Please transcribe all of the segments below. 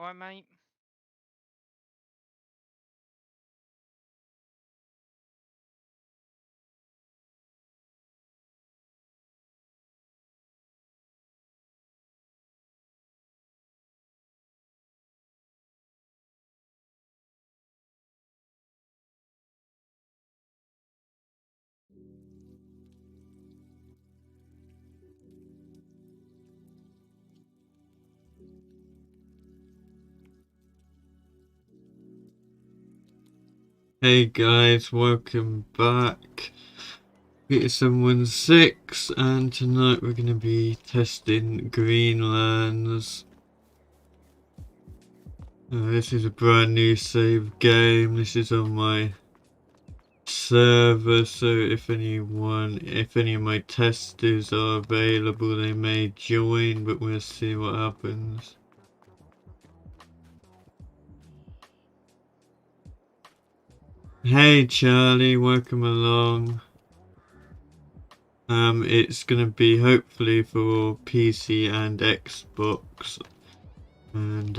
Alright, mate. Hey guys, welcome back. It's someone 6 and tonight we're going to be testing Greenlands. This is a brand new save game. This is on my server, so if any of my testers are available they may join, but we'll see what happens. Hey Charlie, welcome along. It's gonna be hopefully for PC and Xbox, and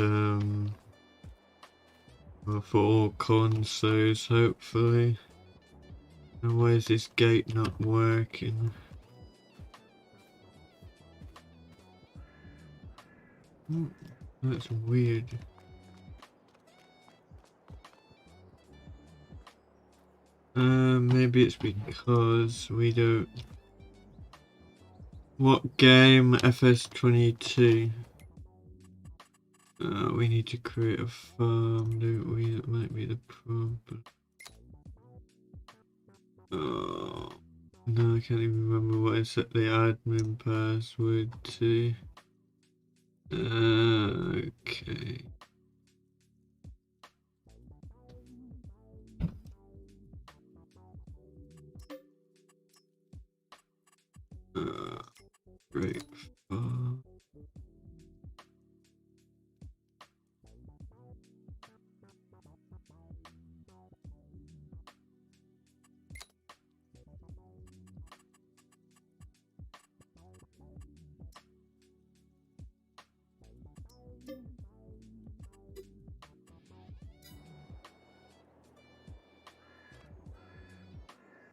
for all consoles hopefully. And why is this gate not working? That's weird. Maybe it's because we don't... What game? FS22. We need to create a farm, don't we? That might be the problem. Oh, no, I can't even remember what I set the admin password to. Okay. Great farm.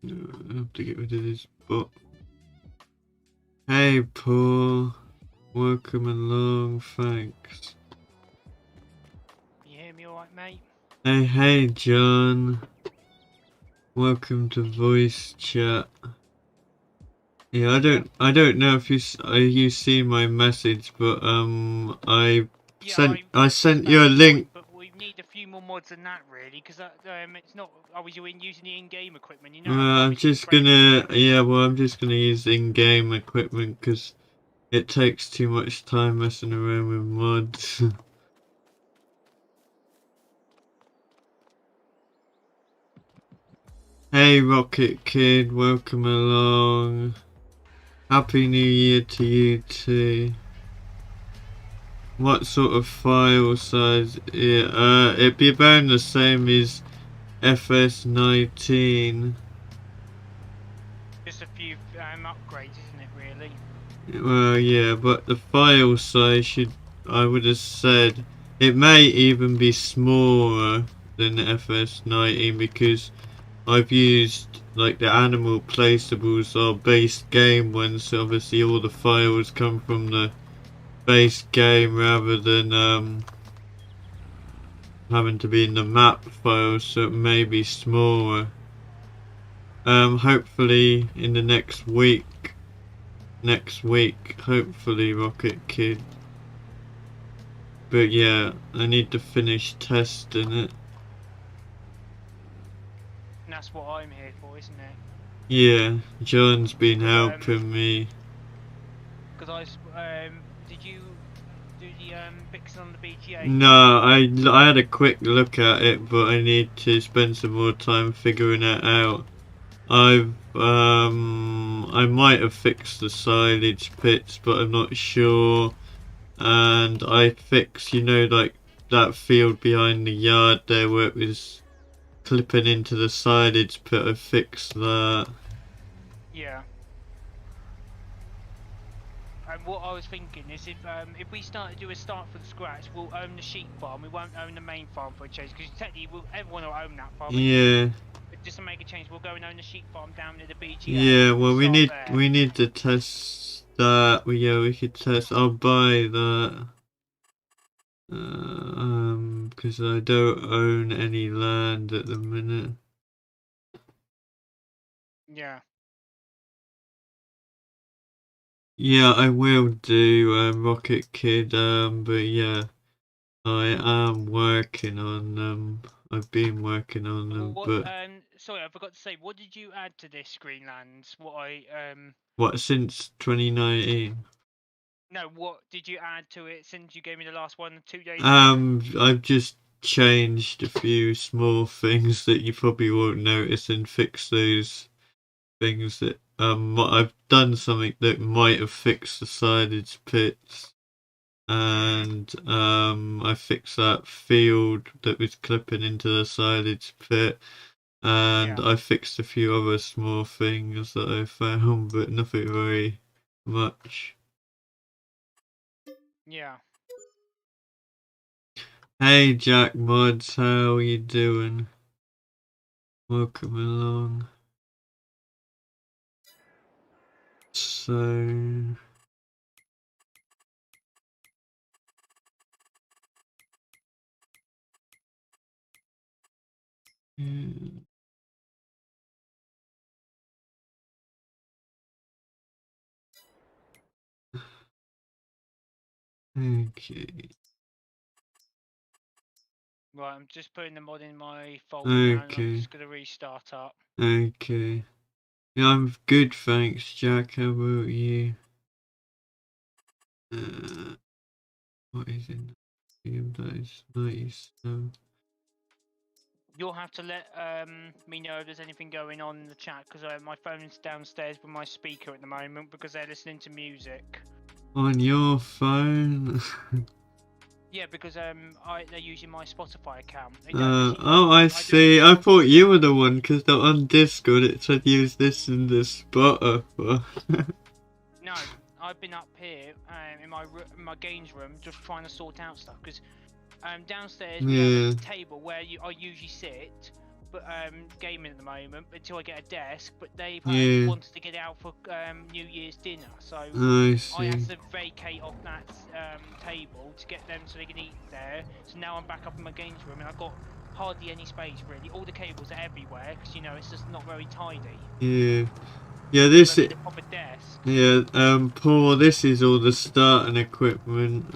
I have to get rid of this bot. Hey Paul, welcome along, thanks. Can you hear me alright, mate? Hey John, welcome to voice chat. Yeah, I don't know if you see my message, but I sent you a link. But we need a few more mods than that, really, because it's not. I was using the in-game equipment, you know. I'm just gonna use in-game equipment because it takes too much time messing around with mods. Hey Rocket Kid, welcome along. Happy New Year to you too. What sort of file size? Yeah, it'd be about the same as FS19. Just a few upgrades, isn't it? Really. Well, yeah, but the file size should, I would have said, it may even be smaller than the FS19 because I've used, like, the animal placeables are base game ones, so obviously all the files come from the base game rather than having to be in the map file, so it may be smaller. Hopefully in the next week, hopefully, Rocket Kid. But yeah, I need to finish testing it. And that's what I'm here for, isn't it? Yeah, John's been helping me. Because did you do the fixing on the BGA? No, I had a quick look at it, but I need to spend some more time figuring it out. I might have fixed the silage pits, but I'm not sure. And I fixed, you know, like that field behind the yard there where it was clipping into the silage pit. I fixed that. Yeah. And what I was thinking is if we do a start from scratch, we'll own the sheep farm. We won't own the main farm for a change, because technically everyone will own that farm. Yeah. But just to make a change, we'll go and own the sheep farm down near the BGA. Yeah, well we need there. to test that. We could test. I'll buy that. Because I don't own any land at the minute. Yeah. Yeah, I will do Rocket Kid. But yeah, I am working on them. I've been working on them, but sorry, I forgot to say, what did you add to this Greenlands? What, since 2019? No, what did you add to it since you gave me the last one 2 days ago? I've just changed a few small things that you probably won't notice and fixed those things that I've done something that might have fixed the sided pits, and I fixed that field that was clipping into the sided pit, and I fixed a few other small things that I found, but nothing very much. Yeah. Hey Jack Mods, how are you doing? Welcome along. So yeah. Okay. Right, I'm just putting the mod in my folder now, and I'm just going to restart up. Okay. Yeah, I'm good, thanks, Jack. How about you? What is it? That is nice. You'll have to let me know if there's anything going on in the chat, because my phone's downstairs with my speaker at the moment because they're listening to music. On your phone? Yeah, because they're using my Spotify account. Oh, I see. I thought you were the one, because on Discord it said use this in the Spotify. No, I've been up here in my games room just trying to sort out stuff, because downstairs we have a table where I usually sit, but gaming at the moment until I get a desk. But they've wanted to get out for New Year's dinner, so I had to vacate off that table to get them so they can eat there. So now I'm back up in my games room, and I've got hardly any space really. All the cables are everywhere because it's just not very tidy. Yeah, this is a proper desk. Yeah, Paul, this is all the starting equipment.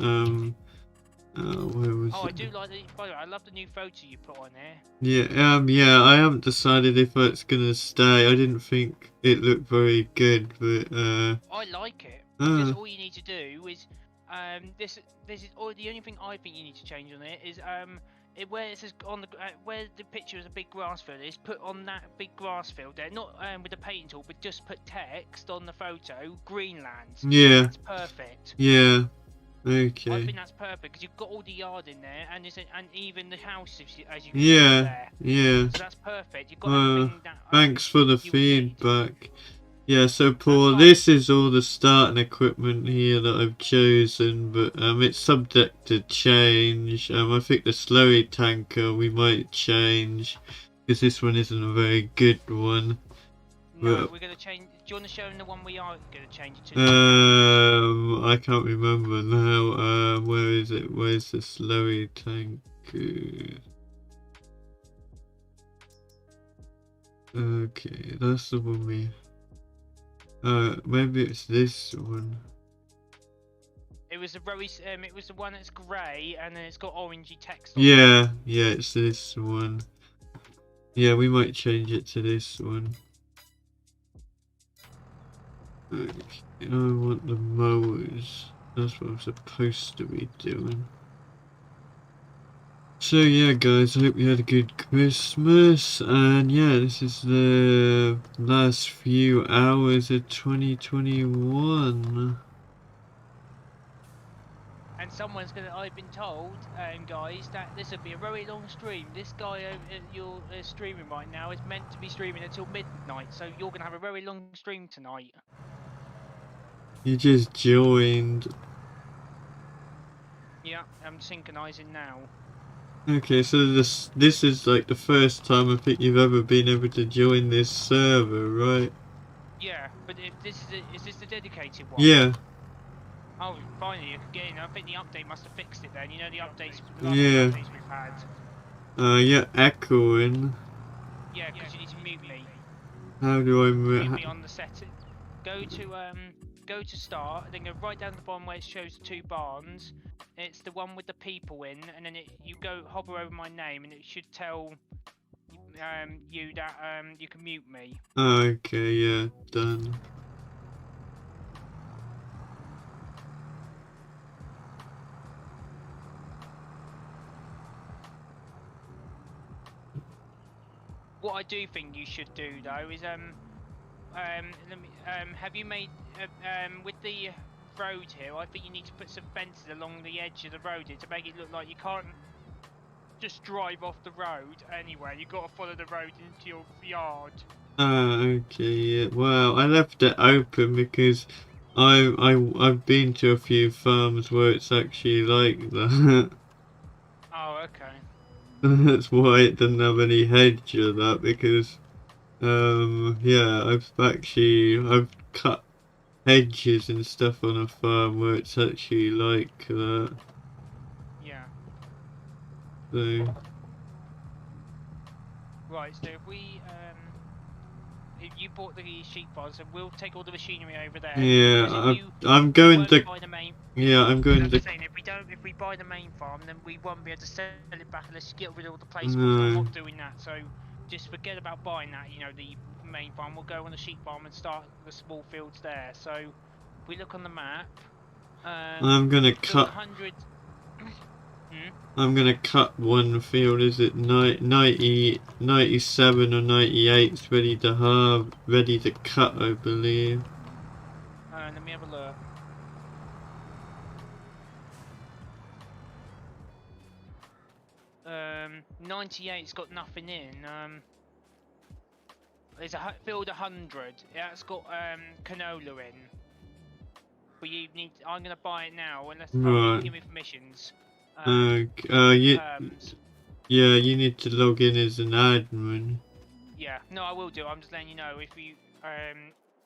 Where was it? I do like the. By the way, I love the new photo you put on there. Yeah, I haven't decided if it's gonna stay. I didn't think it looked very good, but I like it because all you need to do is this is or the only thing I think you need to change on it is where it says on the where the picture is a big grass field is, put on that big grass field there, not with the painting tool, but just put text on the photo, Greenlands. Yeah, that's perfect. Yeah, okay. I think that's perfect because you've got all the yard in there, and even the house as you can see there. Yeah. So that's perfect. You've got everything that. Thanks for the feedback. Yeah, so Paul, this is all the starting equipment here that I've chosen, but it's subject to change. I think the slurry tanker we might change, because this one isn't a very good one. No, we're going to change. Do you want to show them the one we are going to change it to? I can't remember now. Where is it? Where's the slurry tanker? Okay, that's the one we... maybe it's this one. It was it was the one that's grey and then it's got orangey text on it. Yeah, it's this one. Yeah, we might change it to this one. Okay, I want the mowers. That's what I'm supposed to be doing. So yeah guys, I hope you had a good Christmas, and yeah, this is the last few hours of 2021. And someone's I've been told, guys, that this will be a very long stream. This guy you're streaming right now is meant to be streaming until midnight, so you're gonna have a very long stream tonight. You just joined. Yeah, I'm synchronizing now. Okay, so this is like the first time I think you've ever been able to join this server, right? Yeah, but if this is this the dedicated one? Yeah, Oh, finally you can get in. I think the update must have fixed it then. You know the updates, the last few yeah. updates we've had. You're echoing. Yeah, because you need to mute me. How do I Mute move? me on the setting. Go to start, then go right down to the bottom where it shows the 2 barns. It's the one with the people in, and then you go hover over my name, and it should tell you that you can mute me. Okay, yeah, done. What I do think you should do though is let me have you made with the road here? I think you need to put some fences along the edge of the road here to make it look like you can't just drive off the road anywhere. You got to follow the road into your yard. Okay, yeah. Well, I left it open because I've been to a few farms where it's actually like that. Oh, okay. That's why it doesn't have any hedge or that because yeah, I've cut hedges and stuff on a farm where it's actually like that. Yeah. So Right. So if you bought the sheep farm, so we'll take all the machinery over there. yeah, I'm if you going won't to buy the main. yeah, I'm Because going I'm to just saying, if we buy the main farm, then we won't be able to sell it back unless you get rid of all the placeables. I'm no. not doing that, so just forget about buying that. You know, the main farm. We'll go on the sheep farm and start the small fields there. So if we look on the map, I'm gonna we've got cut 100. Hmm? I'm gonna cut one field. Is it 97 or 98? It's ready to cut, I believe. Let me have a look. 98's got nothing in. There's a field 100. Yeah, it's got canola in. But you need. I'm gonna buy it now unless you Right. give me permissions. You, yeah, you need to log in as an admin. Yeah, no, I will do. I'm just letting you know if you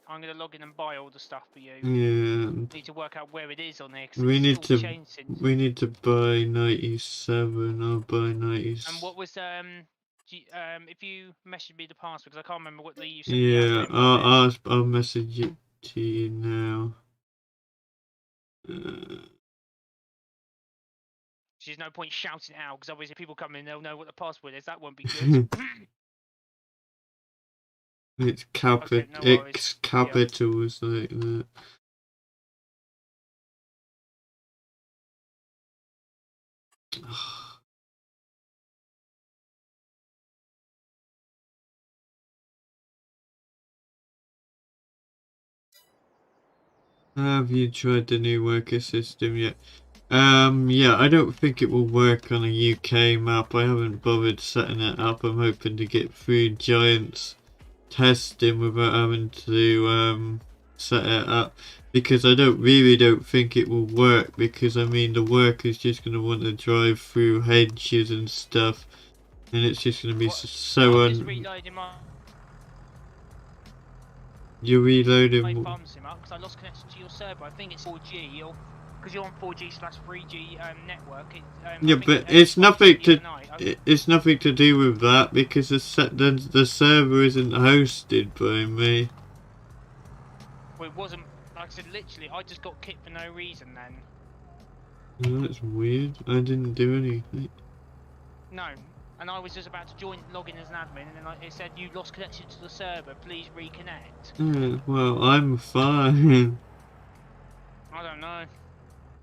I'm gonna log in and buy all the stuff for you. Yeah. Need to work out where it is on there because We it's need all to changed since. buy 97. I'll buy 90. And what was if you message me the password because I can't remember what you set the Yeah, admin was. I'll message it to you now. There's no point shouting it out because obviously people come in, they'll know what the password is. That won't be good. It's Okay, no X worries. capitals like that. Have you tried the new worker system yet? Yeah, I don't think it will work on a UK map. I haven't bothered setting it up. I'm hoping to get Food Giants testing without having to set it up because I don't think it will work because I mean the worker's just gonna want to drive through hedges and stuff and it's just gonna be so I'm just reloading You're reloading. farm sim up because I lost connection to your server. I think it's 4G or because you're on 4G/3G network. Yeah, but it's nothing to it's nothing to do with that because the server isn't hosted by me. Well, it wasn't. Like I said, literally, I just got kicked for no reason then. Oh, that's weird. I didn't do anything. No, and I was just about to log in as an admin, and then it said you lost connection to the server. Please reconnect. Yeah, well, I'm fine. I don't know.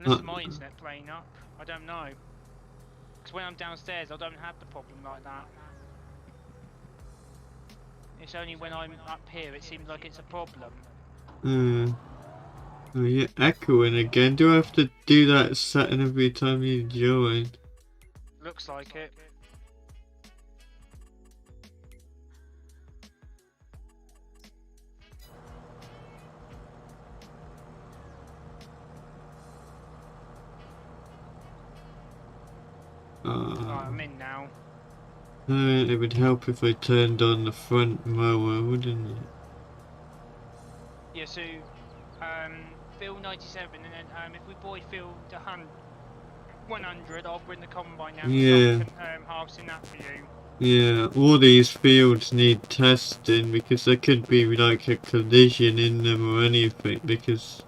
Unless it's my internet playing up. I don't know. Because when I'm downstairs, I don't have the problem like that. It's only when I'm up here, it seems like it's a problem. Oh, you're echoing again. Do I have to do that setting every time you join? Looks like it. Right, I'm in now. It would help if I turned on the front mower, wouldn't it? Yeah, so field 97, and then if we buy field 100, I'll bring the combine down and Yeah. start harvesting that for you. Yeah, all these fields need testing because there could be like a collision in them or anything because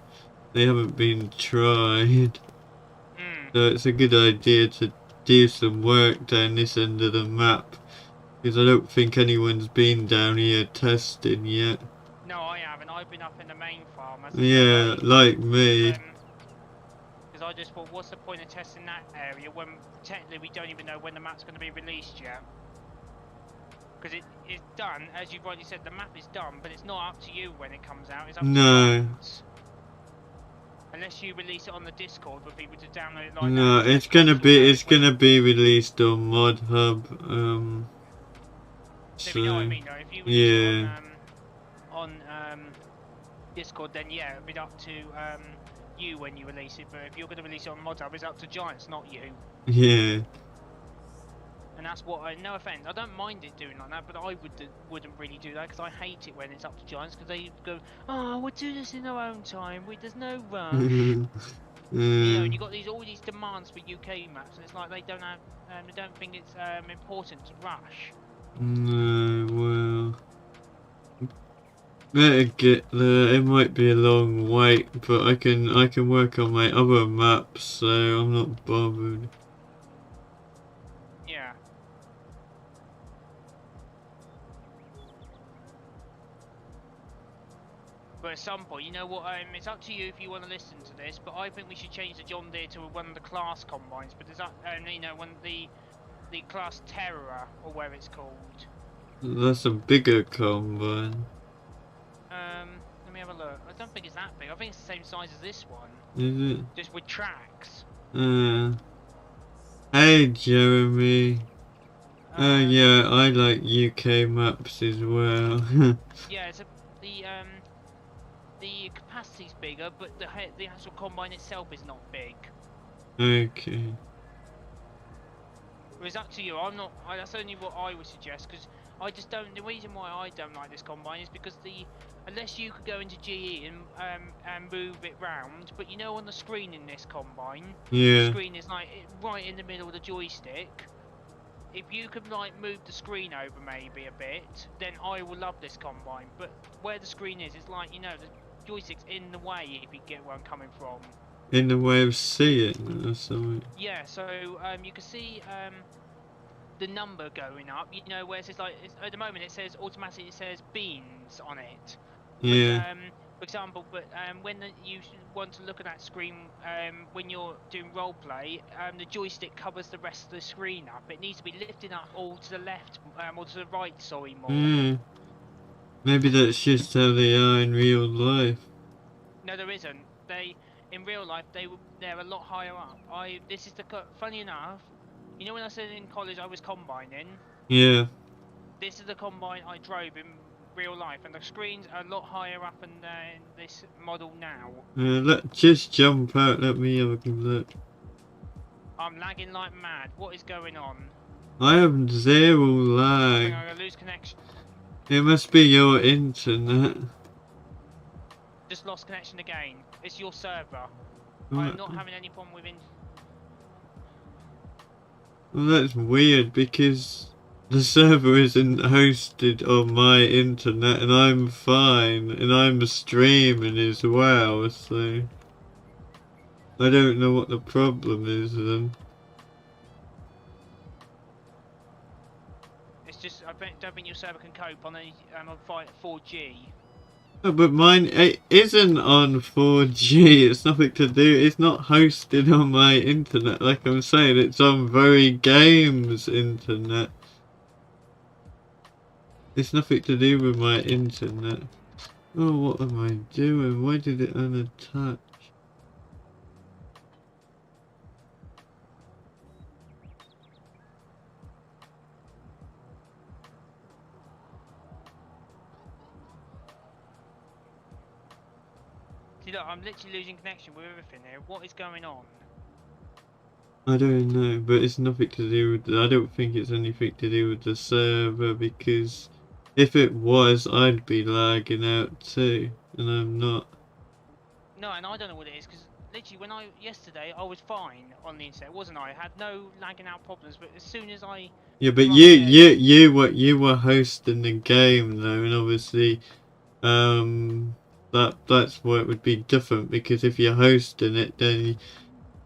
they haven't been tried. So it's a good idea to do some work down this end of the map because I don't think anyone's been down here testing yet. No, I haven't. I've been up in the main farm. As I Yeah, said, like me. Because I just thought, what's the point of testing that area when technically we don't even know when the map's going to be released yet? Because it's done, as you rightly said, the map is done, but it's not up to you when it comes out. It's up to Giants. Unless you release it on the Discord for people to download it like that. No, it's gonna be released on Mod Hub. So you know what I mean, though. If you release it on Discord, then yeah, it'll be up to you when you release it. But if you're going to release it on Mod Hub, it's up to Giants, not you. Yeah. And that's what no offense, I don't mind it doing like that, but I wouldn't really do that because I hate it when it's up to Giants because they go, oh, we'll do this in our own time. There's no rush. You know, and you got all these demands for UK maps, and it's like they don't have, they don't think it's important to rush. No, well, better get there. It might be a long wait, but I can work on my other maps, so I'm not bothered. Yeah. But at some point, you know what? It's up to you if you want to listen to this. But I think we should change the John Deere to one of the class combines. But there's that, you know, one of the class Terror or whatever it's called. That's a bigger combine. Let me have a look. I don't think it's that big. I think it's the same size as this one. Is it? Just with tracks. Hey, Jeremy. Yeah, I like UK maps as well. Yeah, the capacity's bigger, but the actual combine itself is not big. Okay. Well, it's up to you. That's only what I would suggest, because I just don't. The reason why I don't like this combine is because unless you could go into GE and move it round, but you know on the screen in this combine, the screen is like right in the middle of the joystick. If you could like move the screen over maybe a bit, then I will love this combine. But where the screen is, it's like, you know, the joystick's in the way, if you get where I'm coming from. In the way of seeing or something. Yeah, so you can see the number going up, you know, where it says like at the moment it says automatically, it says beans on it. Yeah. But, for example, when you want to look at that screen when you're doing roleplay, the joystick covers the rest of the screen up. It needs to be lifted up all to the left or to the right, sorry, more. Maybe that's just how they are in real life. No, there isn't. In real life they're a lot higher up. Funny enough, you know when I said in college I was combining? Yeah. This is the combine I drove in real life, and the screens are a lot higher up in this model now. Just jump out, let me have a look. I'm lagging like mad. What is going on? I have zero lag. I think I'm gonna lose connection. It must be your internet. Just lost connection again. It's your server. I'm not having any problem with Well, that's weird because the server isn't hosted on my internet and I'm fine and I'm streaming as well, so I don't know what the problem is then. It's just I don't think your server can cope on 4G. Oh, but mine isn't on 4G, it's nothing to do, it's not hosted on my internet, like I'm saying, it's on Very Games internet. It's nothing to do with my internet. Oh, what am I doing? Why did it unattach? See, look, I'm literally losing connection with everything here. What is going on? I don't know, but it's nothing to do with. I don't think it's anything to do with the server, because if it was, I'd be lagging out too, and I'm not. No, and I don't know what it is, because literally yesterday I was fine on the internet, wasn't I? I had no lagging out problems, but as soon as I Yeah, but come upstairs, you were hosting the game though, and obviously, that's why it would be different, because if you're hosting it, then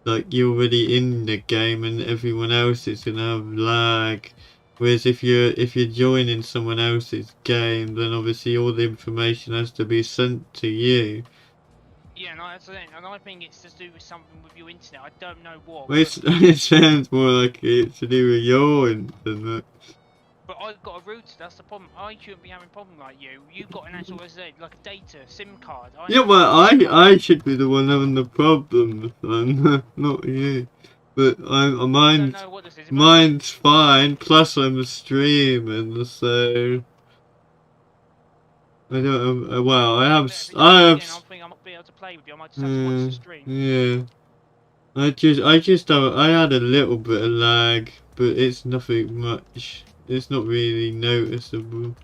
like you're already in the game and everyone else is gonna have lag. Whereas if you're joining someone else's game, then obviously all the information has to be sent to you. yeah, and that's the thing, and I think it's to do with something with your internet. I don't know what, Well, it sounds more like it's to do with your internet. but I've got a router. That's the problem. I shouldn't be having a problem like you. You've got an actual, as I say, like a data SIM card. I Yeah, haven't well, got a SIM card. I should be the one having the problem, son, not you. But I don't know what this is. mine's fine. Plus, I'm a streamer, so. I don't know. Well, If it does it again, I think I might be able to play with you. I might just have to watch the stream. Yeah. I had a little bit of lag, but it's nothing much. It's not really noticeable.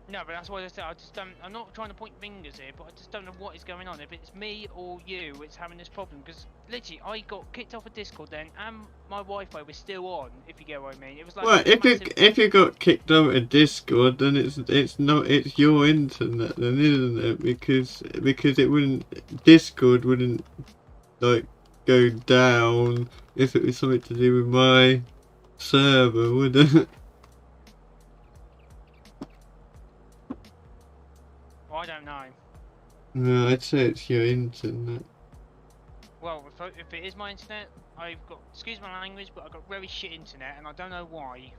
No, but that's why I said I just don't. I'm not trying to point fingers here, but I just don't know what is going on. If it's me or you, it's having this problem. Because literally, I got kicked off of Discord then, and my Wi-Fi was still on. If you get what I mean, it was like. Well, if you got kicked out of Discord, then it's your internet, then isn't it? Because it wouldn't Discord wouldn't like go down if it was something to do with my server, would it? Well, I don't know. No, I'd say it's your internet. Well, if it is my internet, I've got, excuse my language, but I've got very shit internet, and I don't know why.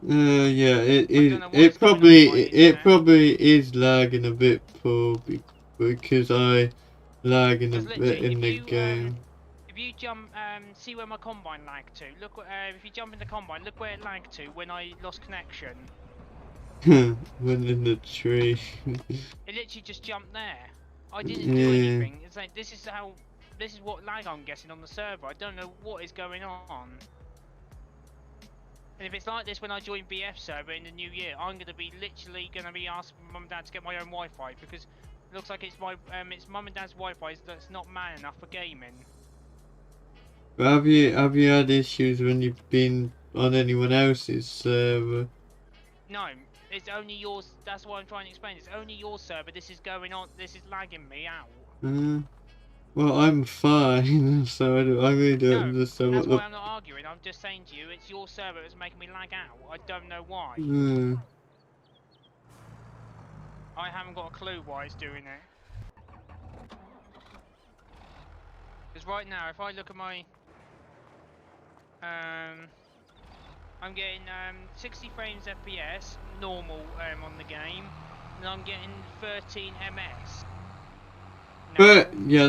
Yeah, it probably is lagging a bit because I lag in a bit in the game. If you jump, see where my combine lagged to. Look, if you jump in the combine, look where it lagged to when I lost connection. Went in the tree. It literally just jumped there. I didn't do anything. It's like this is what lag I'm getting on the server. I don't know what is going on. And if it's like this when I join BF server in the new year, I'm gonna be asking mum and dad to get my own Wi-Fi, because it looks like it's mum and dad's Wi-Fi that's not man enough for gaming. But have you had issues when you've been on anyone else's server? No, it's only yours. That's what I'm trying to explain. It's only your server. This is going on. This is lagging me out. Well, I'm fine, so I really don't understand that's why I'm not arguing. I'm just saying to you, it's your server that's making me lag out. I don't know why. I haven't got a clue why it's doing it. Because right now, if I look at my, I'm getting 60 frames FPS normal on the game, and I'm getting 13 ms. But yeah,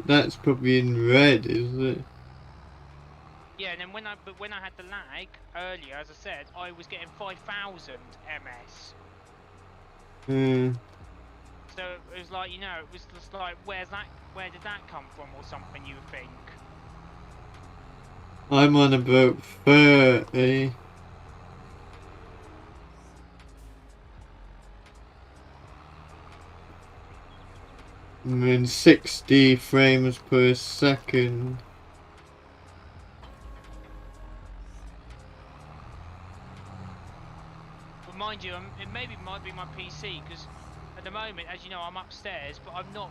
that's probably in red, isn't it? Yeah, and then when I had the lag earlier, as I said, I was getting 5,000 ms. So it was like, it was just like, where did that come from, or something, you think? I'm on about 30. I mean 60 frames per second. But mind you, it might be my PC, because at the moment, as you know, I'm upstairs, but I'm not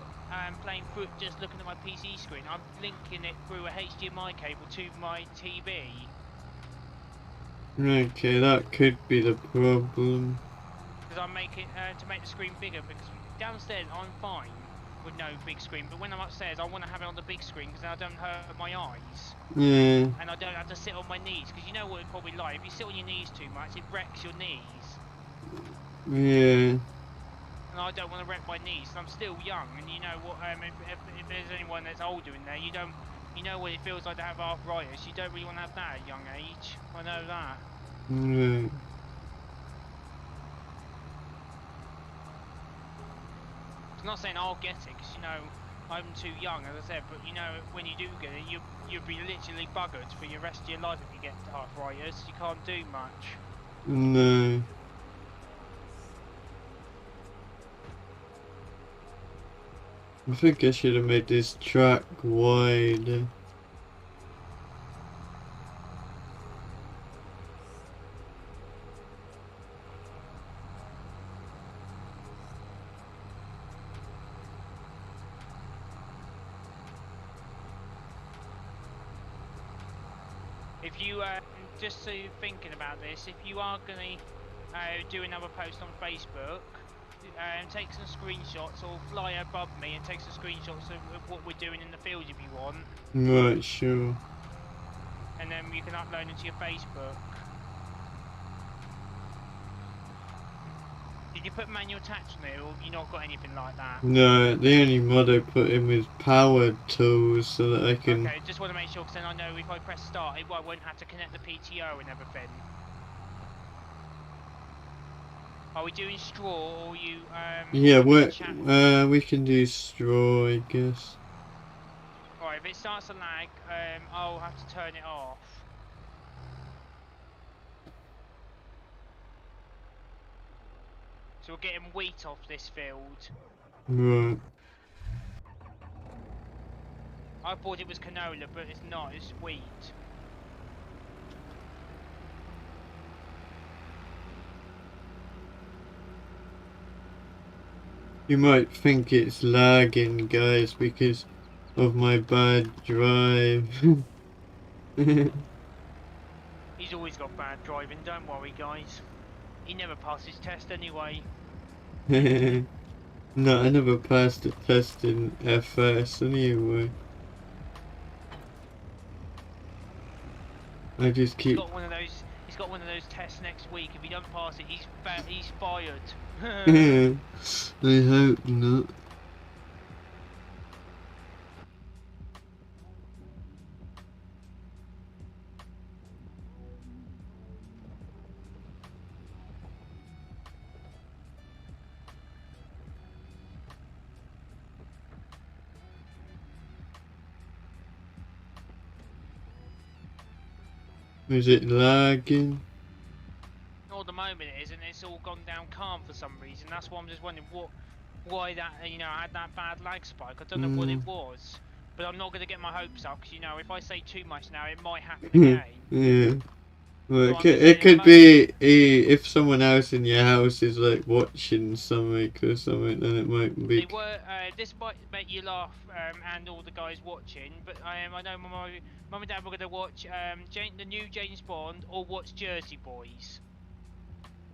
playing through it just looking at my PC screen. I'm linking it through a HDMI cable to my TV. Okay, that could be the problem. Because I'm making to make the screen bigger, because downstairs I'm fine with no big screen, but when I'm upstairs I want to have it on the big screen, because then I don't hurt my eyes. Yeah. And I don't have to sit on my knees, because you know what it's probably like, if you sit on your knees too much, it wrecks your knees. Yeah. And I don't want to wreck my knees, and I'm still young, and you know what, if there's anyone that's older in there, you know what it feels like to have arthritis, you don't really want to have that at a young age, I know that. Right. I'm not saying I'll get it, because I'm too young, as I said, but you know, when you do get it, you'll be literally buggered for your rest of your life if you get arthritis. You can't do much. No. I think I should have made this track wider. If you, just so you're thinking about this, if you are going to do another post on Facebook, take some screenshots or fly above me and take some screenshots of what we're doing in the field if you want. Right, sure. And then you can upload it to your Facebook. Did you put manual attach on it, or have you not got anything like that? No, the only mod I put in was powered tools so that I can... Okay, just want to make sure, because then I know if I press start, I won't have to connect the PTO and everything. Are we doing straw, or you, Yeah, we can do straw, I guess. Alright, if it starts to lag, I'll have to turn it off. So we're getting wheat off this field. Right. I thought it was canola, but it's not, it's wheat. You might think it's lagging, guys, because of my bad drive. He's always got bad driving, don't worry guys. He never passes test anyway. No, I never passed the test in FS anyway. I just keep... He's got one of those tests next week. If he doesn't pass it, he's fired. I hope not. Is it lagging? Not at the moment it is, and it's all gone down calm for some reason. That's why I'm just wondering why that, you know, had that bad lag spike. I don't know what it was, but I'm not going to get my hopes up, because, you know, if I say too much now, it might happen again. Yeah. Well, So it could be if someone else in your house is like watching something or something, then it might be. They were. This might make you laugh, and all the guys watching. But I know my mum and dad were going to watch the new James Bond or watch Jersey Boys.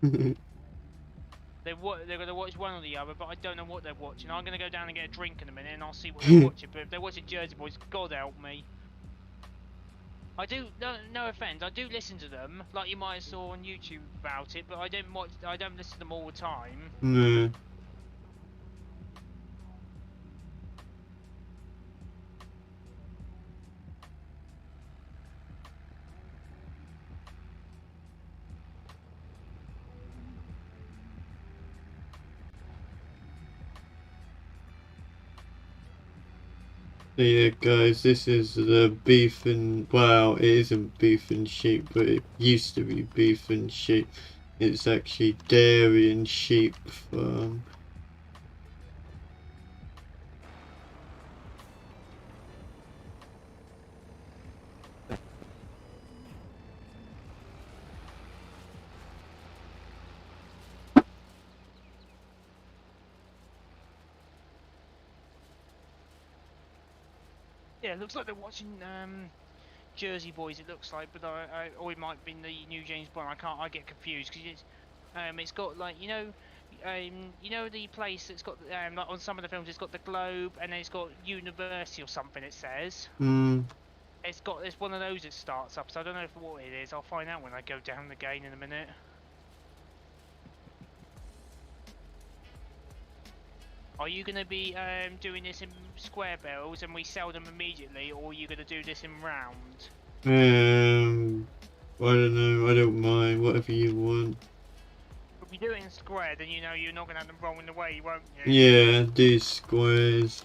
They're going to watch one or the other, but I don't know what they're watching. I'm going to go down and get a drink in a minute, and I'll see what they're watching. But if they're watching Jersey Boys, God help me. I do, no offence, I do listen to them, like you might have saw on YouTube about it, but I don't listen to them all the time. No. So yeah, guys, this is the beef and, well, it isn't beef and sheep, but it used to be beef and sheep. It's actually dairy and sheep farm. Yeah, it looks like they're watching Jersey Boys. It looks like, but or it might be the new James Bond. I get confused because it's got like you know the place that's got like on some of the films it's got the globe and then it's got university or something. It says. It's one of those that starts up. So I don't know what it is. I'll find out when I go down again in a minute. Are you going to be doing this in square barrels and we sell them immediately, or are you going to do this in round? I don't know, I don't mind, whatever you want. If you do it in square, then you know you're not going to have them rolling away, won't you? Yeah, do squares.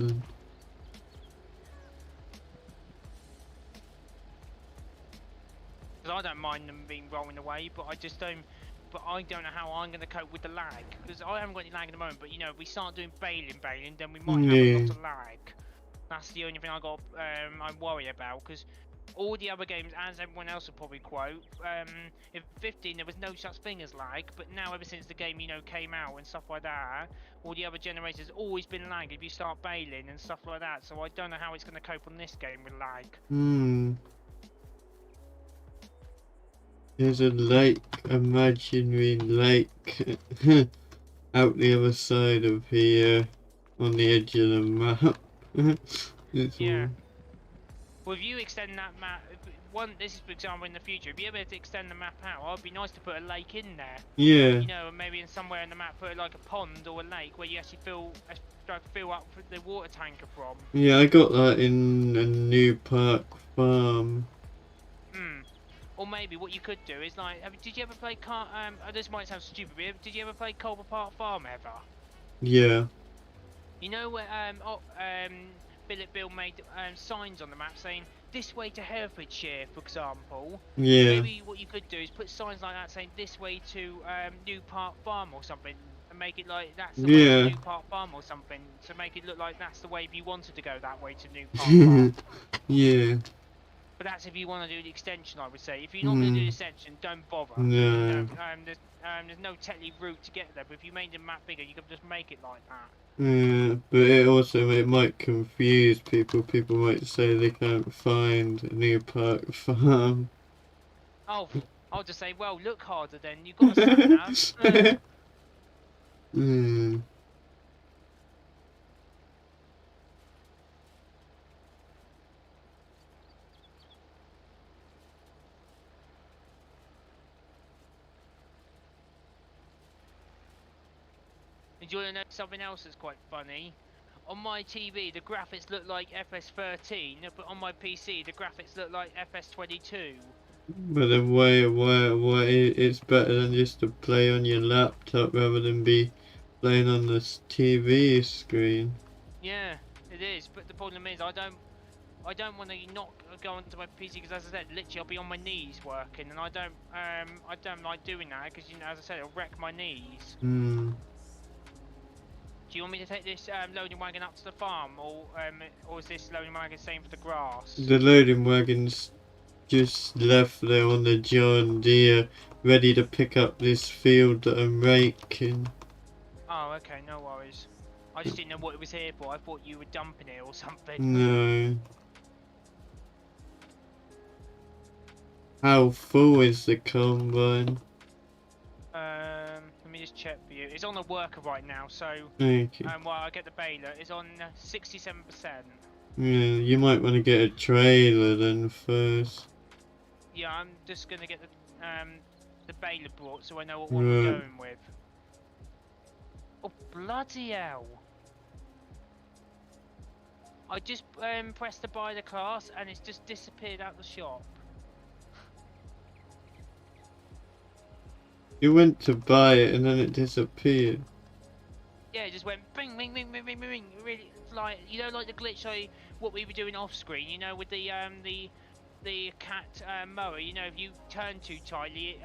Because I don't mind them being rolling away, but I just don't. But I don't know how I'm going to cope with the lag. Because I haven't got any lag at the moment. But you know, if we start doing bailing, then we might have a lot of lag. That's the only thing I worry about. Because all the other games, as everyone else will probably quote, in 15 there was no such thing as lag. But now, ever since the game came out and stuff like that, all the other generations always been lag if you start bailing and stuff like that. So I don't know how it's going to cope on this game with lag. There's a lake, imaginary lake, out the other side of here, on the edge of the map. Yeah. Well, if you extend that map, this is for example in the future, if you ever to extend the map out, it'd be nice to put a lake in there. Yeah. You know, maybe in somewhere in the map put like a pond or a lake where you actually fill up the water tanker from. Yeah, I got that in a new park farm. Or maybe what you could do is like, did you ever play this might sound stupid, but did you ever play Culver Park Farm ever? Yeah. You know where Bill made signs on the map saying this way to Herefordshire, for example. Yeah. Maybe what you could do is put signs like that saying this way to New Park Farm or something, and make it like that's the way to New Park Farm or something, to make it look like that's the way if you wanted to go that way to New Park Farm. Yeah. But that's if you want to do the extension, I would say. If you're not going to do the extension, don't bother. No. There's no technically route to get there, but if you made the map bigger, you can just make it like that. Yeah, but it might confuse people. People might say they can't find a new park farm. Oh, I'll just say, well, look harder then. You've got a sat nav. Do you want to know something else that's quite funny? On my TV, the graphics look like FS13, but on my PC, the graphics look like FS22. But then why it's better than just to play on your laptop rather than be playing on the TV screen. Yeah, it is. But the problem is, I don't want to not go onto my PC because, as I said, literally I'll be on my knees working, and I don't like doing that because, you know, as I said, it'll wreck my knees. Do you want me to take this loading wagon up to the farm, or is this loading wagon same for the grass? The loading wagon's just left there on the John Deere, ready to pick up this field that I'm raking. Oh, okay, no worries. I just didn't know what it was here for. I thought you were dumping it or something. No. How full is the combine? Let me just check for you. It's on the worker right now, so while I get the baler, it's on 67%. Yeah, you might want to get a trailer then first. Yeah, I'm just gonna get the baler brought so I know what one we're going with. Oh, bloody hell! I just pressed to buy the class and it's just disappeared out the shop. You went to buy it and then it disappeared. Yeah, it just went bing, bing, bing, bing, bing, bing. Really, like, you know, like the glitch what we were doing off screen. You know, with the cat mower. You know, if you turn too tightly,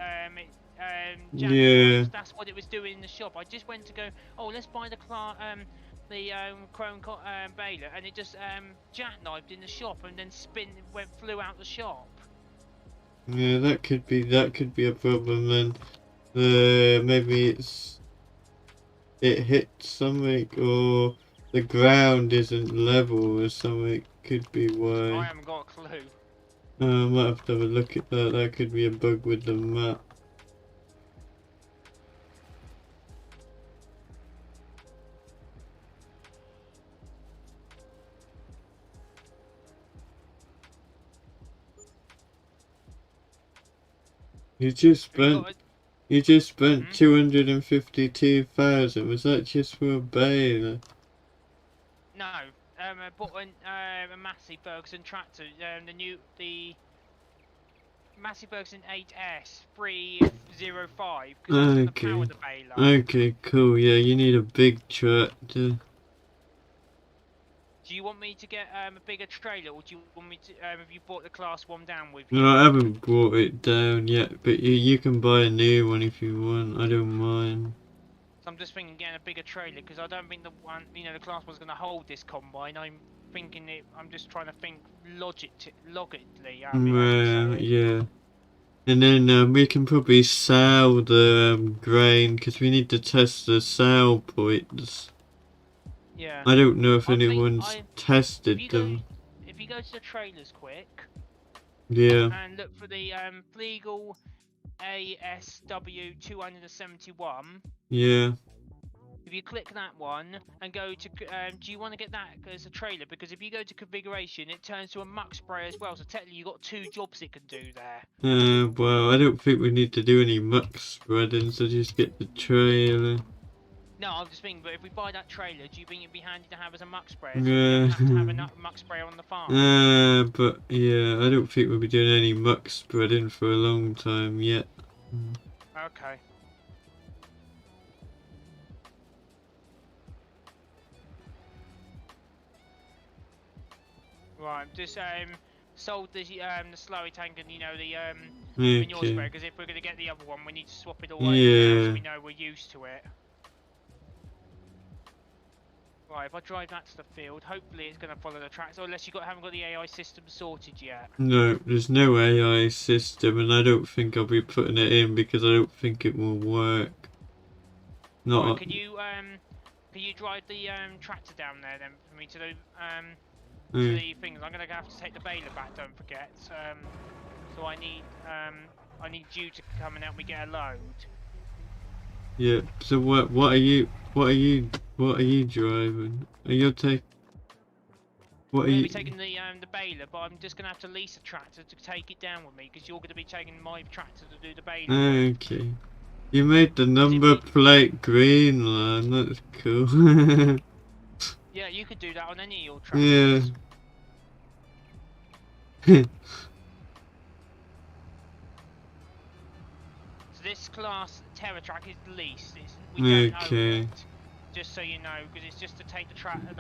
yeah. That's what it was doing in the shop. I just went to go. Oh, let's buy the chrome baler, and it just jackknifed in the shop and then flew out the shop. Yeah, that could be a problem then. Maybe it hit something, or the ground isn't level or something. Could be why. I haven't got a clue. I might have to have a look at that. That could be a bug with the map. You just spent 252,000. Was that just for a baler? No, I bought a Massey Ferguson tractor. The Massey Ferguson 8S 305. Okay. Power the baler. Okay, cool. Yeah, you need a big tractor. Do you want me to get a bigger trailer, or do you want me to? Have you brought the class 1 down with you? No, I haven't brought it down yet, but you can buy a new one if you want. I don't mind. So I'm just thinking getting a bigger trailer because I don't think the one, the class one's going to hold this combine. I'm thinking it. I'm just trying to think logically. Yeah. And then we can probably sell the grain because we need to test the sale points. Yeah. I don't know if anyone's tested them. If you go to the trailers quick. Yeah. And look for the legal ASW 271. Yeah. If you click that one and go to, do you want to get that as a trailer? Because if you go to configuration, it turns to a muck spray as well. So technically, you've got 2 jobs it can do there. Well, I don't think we need to do any muck spreading, so just get the trailer. No, I'm just thinking, but if we buy that trailer, do you think it'd be handy to have as a muck sprayer? Yeah. So we don't have to have a muck sprayer on the farm. But yeah, I don't think we'll be doing any muck spreading for a long time yet. Okay. Right, just sold the slurry tank and the manure sprayer, because if we're gonna get the other one, we need to swap it all over now so we know we're used to it. Right, if I drive that to the field, hopefully it's gonna follow the tracks, or unless haven't got the AI system sorted yet. No, there's no AI system, and I don't think I'll be putting it in because I don't think it will work. Not. Right, can you drive the tractor down there then for me to do the things? I'm gonna have to take the baler back. Don't forget. So I need you to come and help me get a load. Yeah. So what are you driving? Are you taking? What are you? I'm taking the baler, but I'm just gonna have to lease a tractor to take it down with me because you're gonna be taking my tractor to do the baler. Okay. You made the number plate Greenland. That's cool. Yeah, you could do that on any of your tractors. Yeah. So this class Terra track is leased. We don't own it. Just so you know, because it's just to take the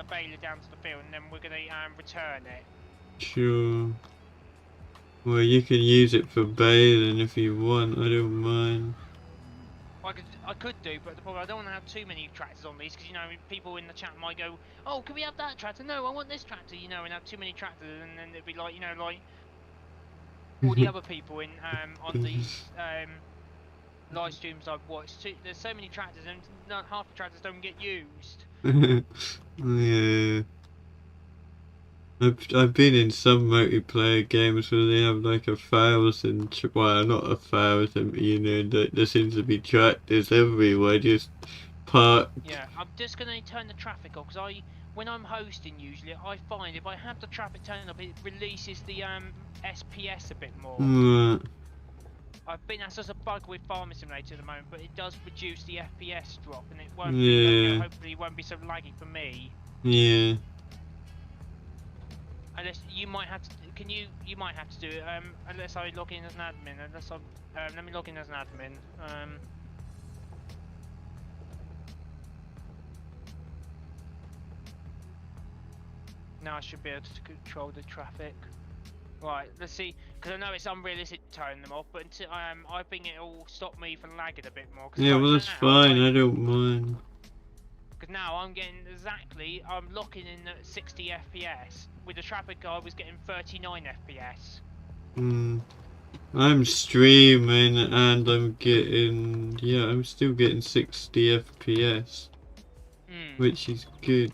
baler down to the field, and then we're gonna return it. Sure. Well, you can use it for baling if you want. I don't mind. I could do, but the problem I don't want to have too many tractors on these because people in the chat might go, "Oh, can we have that tractor? No, I want this tractor." And have too many tractors, and then it'd be like like all the other people in on these live streams I've watched. There's so many tractors, and half the tractors don't get used. Yeah. I've been in some multiplayer games where they have like 1,000, well not 1,000, there seems to be tractors everywhere just parked. Yeah, I'm just gonna turn the traffic off because when I'm hosting usually, I find if I have the traffic turned up, it releases the SPS a bit more. That's just a bug with Farming Simulator at the moment, but it does reduce the FPS drop, and it won't. Hopefully, it won't be so laggy for me. Yeah. Unless you might have to, you might have to do it. Unless I log in as an admin. Let me log in as an admin. Now I should be able to control the traffic. Right, let's see, because I know it's unrealistic to turn them off, but until, I think it'll stop me from lagging a bit more. Yeah, well that's fine, I don't mind. Because now I'm locking in at 60 FPS. With the traffic I was getting 39 FPS. I'm streaming and I'm still getting 60 FPS. Which is good.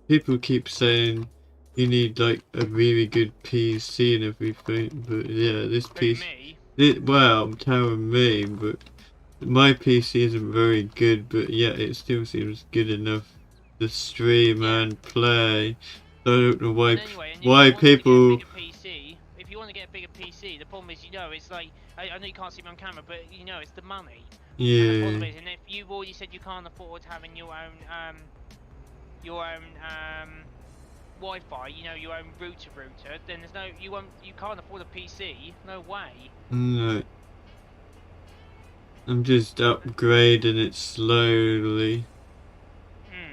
People keep saying you need like a really good PC and everything, but yeah, this PC. Well, I'm telling me, but my PC isn't very good, but yeah, it still seems good enough to stream and play. So I don't know why people. If you want to get a bigger PC, the problem is it's like I know you can't see me on camera, but it's the money. Yeah. And the problem is, and if you've already said you can't afford having your own Wi-Fi, your own router, then you can't afford a PC. No way. No. I'm just upgrading it slowly.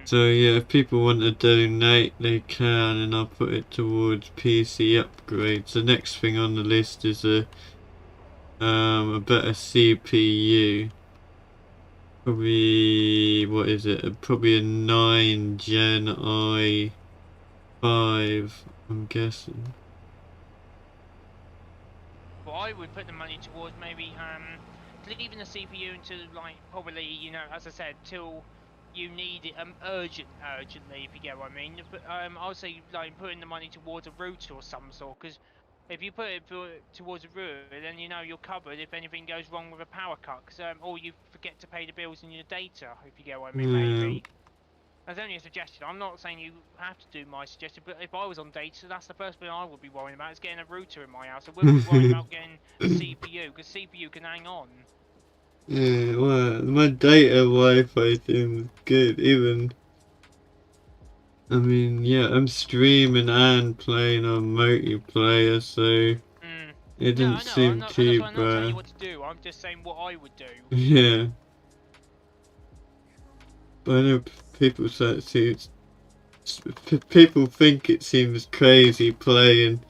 So yeah, if people want to donate, they can, and I'll put it towards PC upgrades. The next thing on the list is a better CPU. Probably, what is it? Probably a 9 Gen i5, I'm guessing. Well, I would put the money towards maybe leaving the CPU until like probably, you know, as I said, till you need it urgently, if you get what I mean. But I would say like putting the money towards a router or some sort, because if you put it towards a router, then you know you're covered if anything goes wrong with a power cut, or you forget to pay the bills in your data, if you get what I mean, maybe. That's only a suggestion. I'm not saying you have to do my suggestion, but if I was on data, that's the first thing I would be worrying about, is getting a router in my house. I wouldn't be worrying about getting a CPU, because CPU can hang on. Yeah, well, my data Wi-Fi seems good, even. I mean, yeah, I'm streaming and playing on multiplayer, so it No, didn't I know. seem That's too why I'm not telling you bad. what to do. I'm just saying what I would do. Yeah. But I know people say people think it seems crazy playing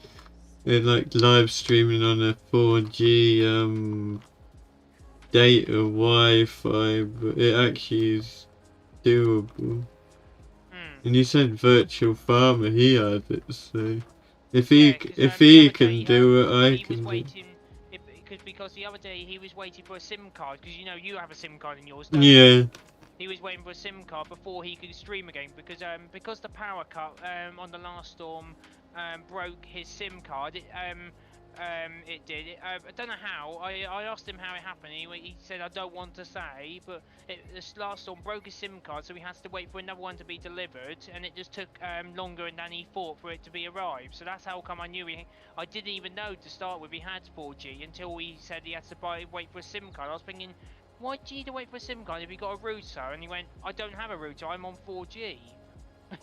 and like live streaming on a 4G data Wi-Fi, but it actually is doable. And you said Virtual Farmer, he has it, so if Yeah, he can do it, I can do it. Because the other day he was waiting for a SIM card, because you know you have a SIM card in yours, it. don't you? Yeah. He was waiting for a SIM card before he could stream again, because the power cut on the last storm broke his SIM card. It did. I don't know how. I asked him how it happened. He said, I don't want to say, but this last storm broke his SIM card, so he has to wait for another one to be delivered, and it just took longer than he thought for it to be arrived. So that's how come I knew I didn't even know to start with he had 4G until he said he had to wait for a SIM card. I was thinking, why do you need to wait for a SIM card if you got a router? And he went, I don't have a router, I'm on 4G.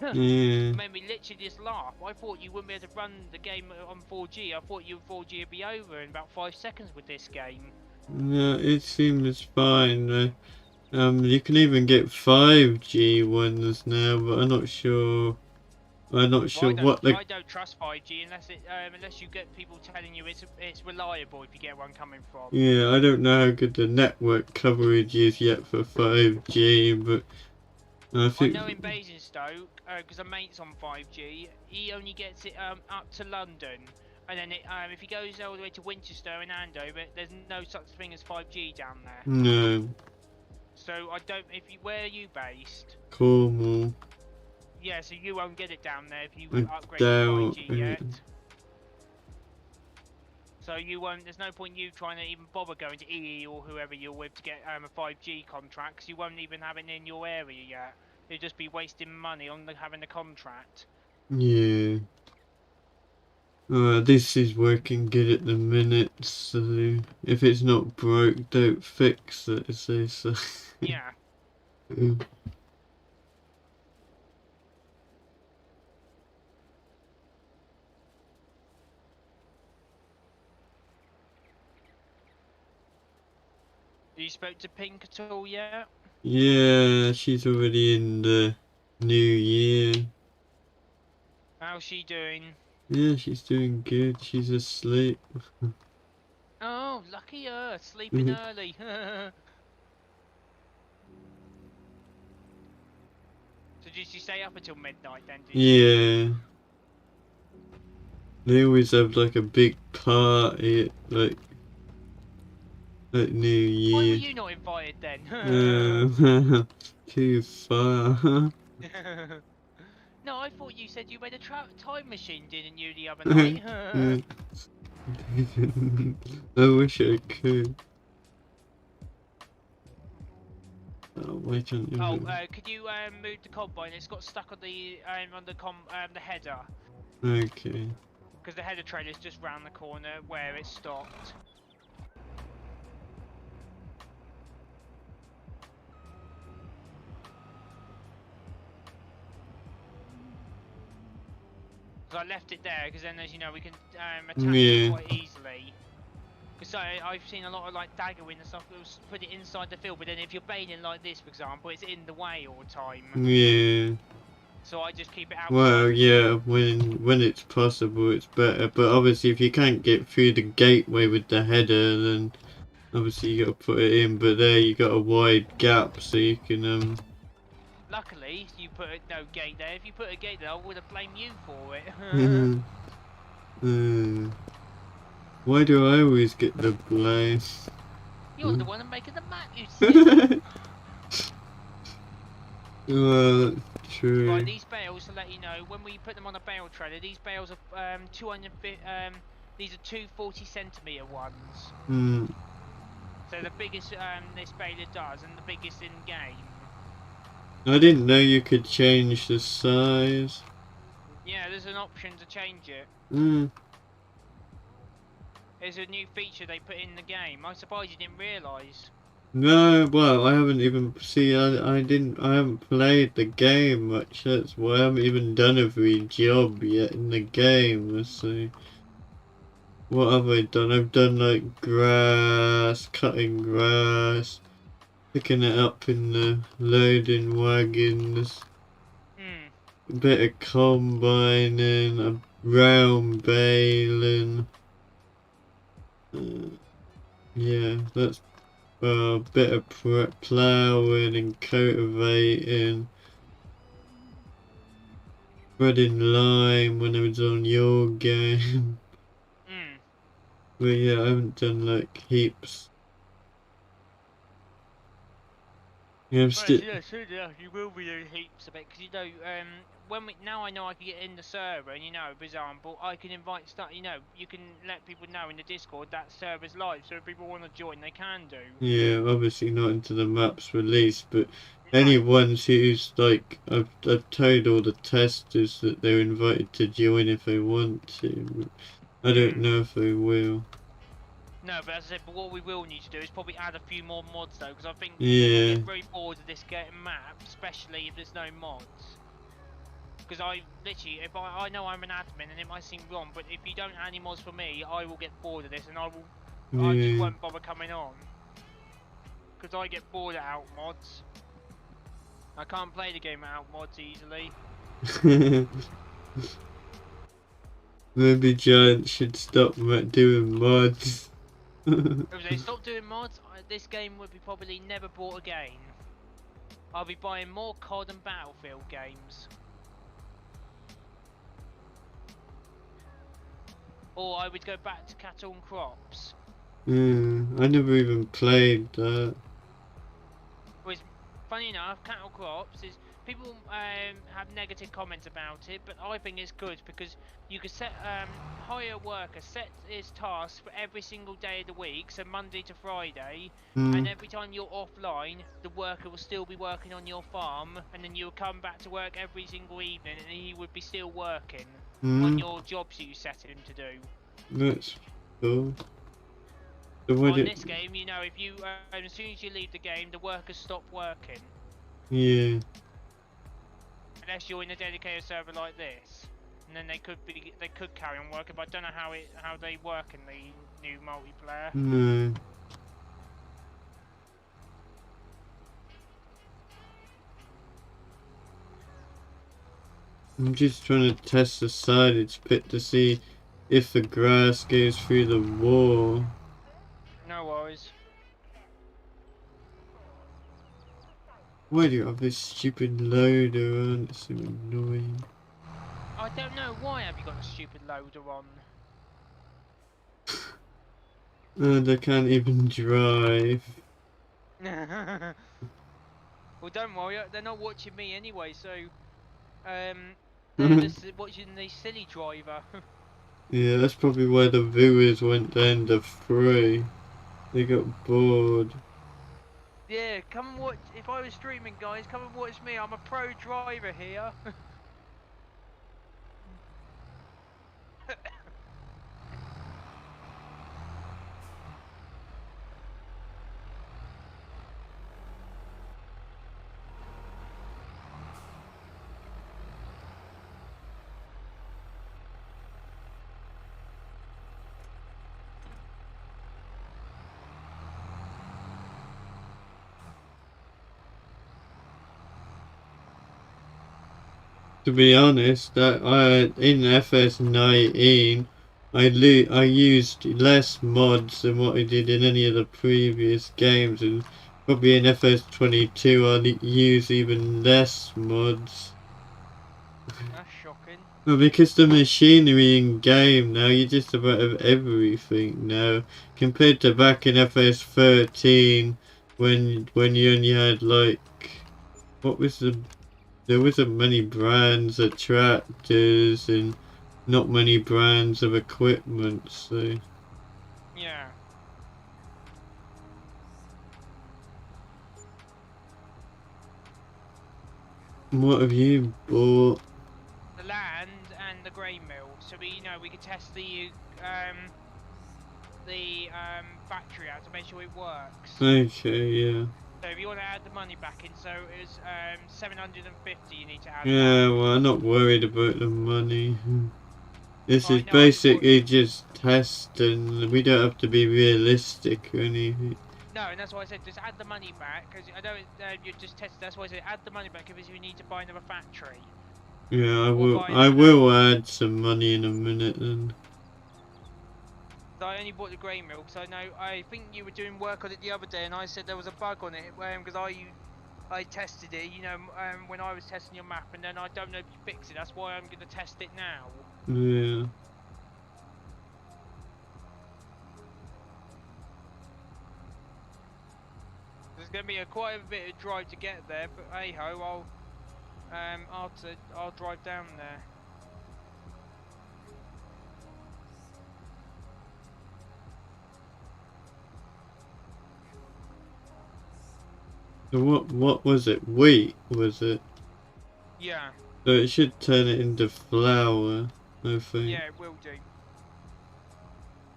Yeah. Made me literally just laugh. I thought you wouldn't be able to run the game on 4G. I thought your 4G would be over in about 5 seconds with this game. No, it seems fine. You can even get 5G ones now, but I'm not sure. I'm not sure what the. I don't trust 5G unless you get people telling you it's reliable, if you get where I'm coming from. Yeah, I don't know how good the network coverage is yet for 5G, but I I think. know in Basingstoke, because a mate's on 5G, he only gets it up to London. And then if he goes all the way to Winchester and Andover, there's no such thing as 5G down there. No. So I don't. Where are you based? Cornwall. Yeah, so you won't get it down there if you upgrade to 5G yet. So you won't. There's no point you trying to even bother going to EE or whoever you're with to get a 5G contract, because you won't even have it in your area yet. You'll just be wasting money on having the contract. Yeah. This is working good at the minute, so if it's not broke, don't fix it, as they say. Yeah. You spoke to Pink at all yet? Yeah, she's already in the new year. How's she doing? Yeah, she's doing good. She's asleep. Oh, lucky her, sleeping early. So did she stay up until midnight then, did Yeah. They always have like a big party at like New Year. Why were you not invited then? Too far. No, I thought you said you made a time machine, didn't you, the other night? I wish I could. Oh, why can't you? Oh, could you move the combine? It's got stuck on the header. Okay. Because the header trailer's just round the corner where it stopped. So I left it there because then, as you know, we can attach it quite easily. Because I've seen a lot of like dagger wind and stuff that was put it inside the field, but then if you're bailing like this, for example, it's in the way all the time. Yeah. So I just keep it outside. Well, yeah, when it's possible, it's better. But obviously, if you can't get through the gateway with the header, then obviously you got to put it in. But there, you got a wide gap, so you can Luckily, you put no gate there. If you put a gate there, I would have blamed you for it. Why do I always get the blame? You're the one making the map, you silly. Well, true. Right, these bales, to let you know, when we put them on a bale trailer, these bales are 250. These are 240cm ones. Hmm. So the biggest this baler does, and the biggest in game. I didn't know you could change the size. Yeah, there's an option to change it. Hmm. There's a new feature they put in the game. I'm surprised you didn't realise. No, well, I haven't even I haven't played the game much. That's why I haven't even done every job yet in the game. Let's see. What have I done? I've done like grass, cutting grass, picking it up in the loading wagons, a bit of combining, a round baling. Yeah, that's a bit of ploughing and cultivating, spreading lime when I was on your game. But yeah, I haven't done like heaps. Yeah, I'm still. Yeah, soon enough you will be doing heaps of it, because you know, when now I know I can get in the server, and you know, for example, I can invite you know, you can let people know in the Discord that server's live, so if people want to join, they can do. Yeah, obviously not into the map's release, but No. anyone who's like, I've told all the testers that they're invited to join if they want to. I don't know if they will. No, but as I said, but what we will need to do is probably add a few more mods though, because I think people Yeah. get very bored of this map, especially if there's no mods. Because I literally, if I know I'm an admin and it might seem wrong, but if you don't add any mods for me, I will get bored of this and I just won't bother coming on. Because I get bored out mods. I can't play the game without mods easily. Maybe Giant should stop doing mods. If they stop doing mods, this game would be probably never bought again. I'll be buying more COD and Battlefield games. Or I would go back to Cattle and Crops. I never even played that. Which, funny enough, Cattle Crops is people have negative comments about it, but I think it's good because you can set hire a worker, set his tasks for every single day of the week, so Monday to Friday, and every time you're offline, the worker will still be working on your farm, and then you'll come back to work every single evening, and he would be still working on your jobs you set him to do. That's cool. So On this game, you know, if you as soon as you leave the game, the workers stop working. Yeah. Unless you're in a dedicated server like this, and then they could carry on working. But I don't know how they work in the new multiplayer. No. I'm just trying to test the silage pit to see if the grass goes through the wall. No worries. Why do you have this stupid loader on? It's so annoying. I don't know, why have you got a stupid loader on? And I can't even drive. Well, don't worry, they're not watching me anyway, so they're just watching the silly driver. Yeah, that's probably why the viewers went down to 3. They got bored. Yeah, come and watch. If I was streaming, guys, come and watch me. I'm a pro driver here. To be honest, that in FS19, I used less mods than what I did in any of the previous games, and probably in FS22 I'll use even less mods. That's shocking. Well, because the machinery in game now, you just about have everything now, compared to back in FS13, when you only had like, what was there wasn't many brands of tractors and not many brands of equipment, so. Yeah. What have you bought? The land and the grain mill, so we could test the factory out to make sure it works. Okay, yeah. So if you want to add the money back in, so it's 750 you need to add Yeah, back. well, I'm not worried about the money. This is No, I just basically just testing. We don't have to be realistic or anything. No, and that's why I said just add the money back, because I know you just tested. That's why I said add the money back because you need to buy another factory. Yeah, Or I will add some money in a minute then. So I only bought the grain mill because I think you were doing work on it the other day, and I said there was a bug on it because I tested it, when I was testing your map, and then I don't know if you fixed it. That's why I'm going to test it now. Yeah. There's going to be quite a bit of drive to get there, but hey ho, I'll drive down there. So what was it? Wheat, was it? Yeah. So it should turn it into flour, I think. Yeah, it will do.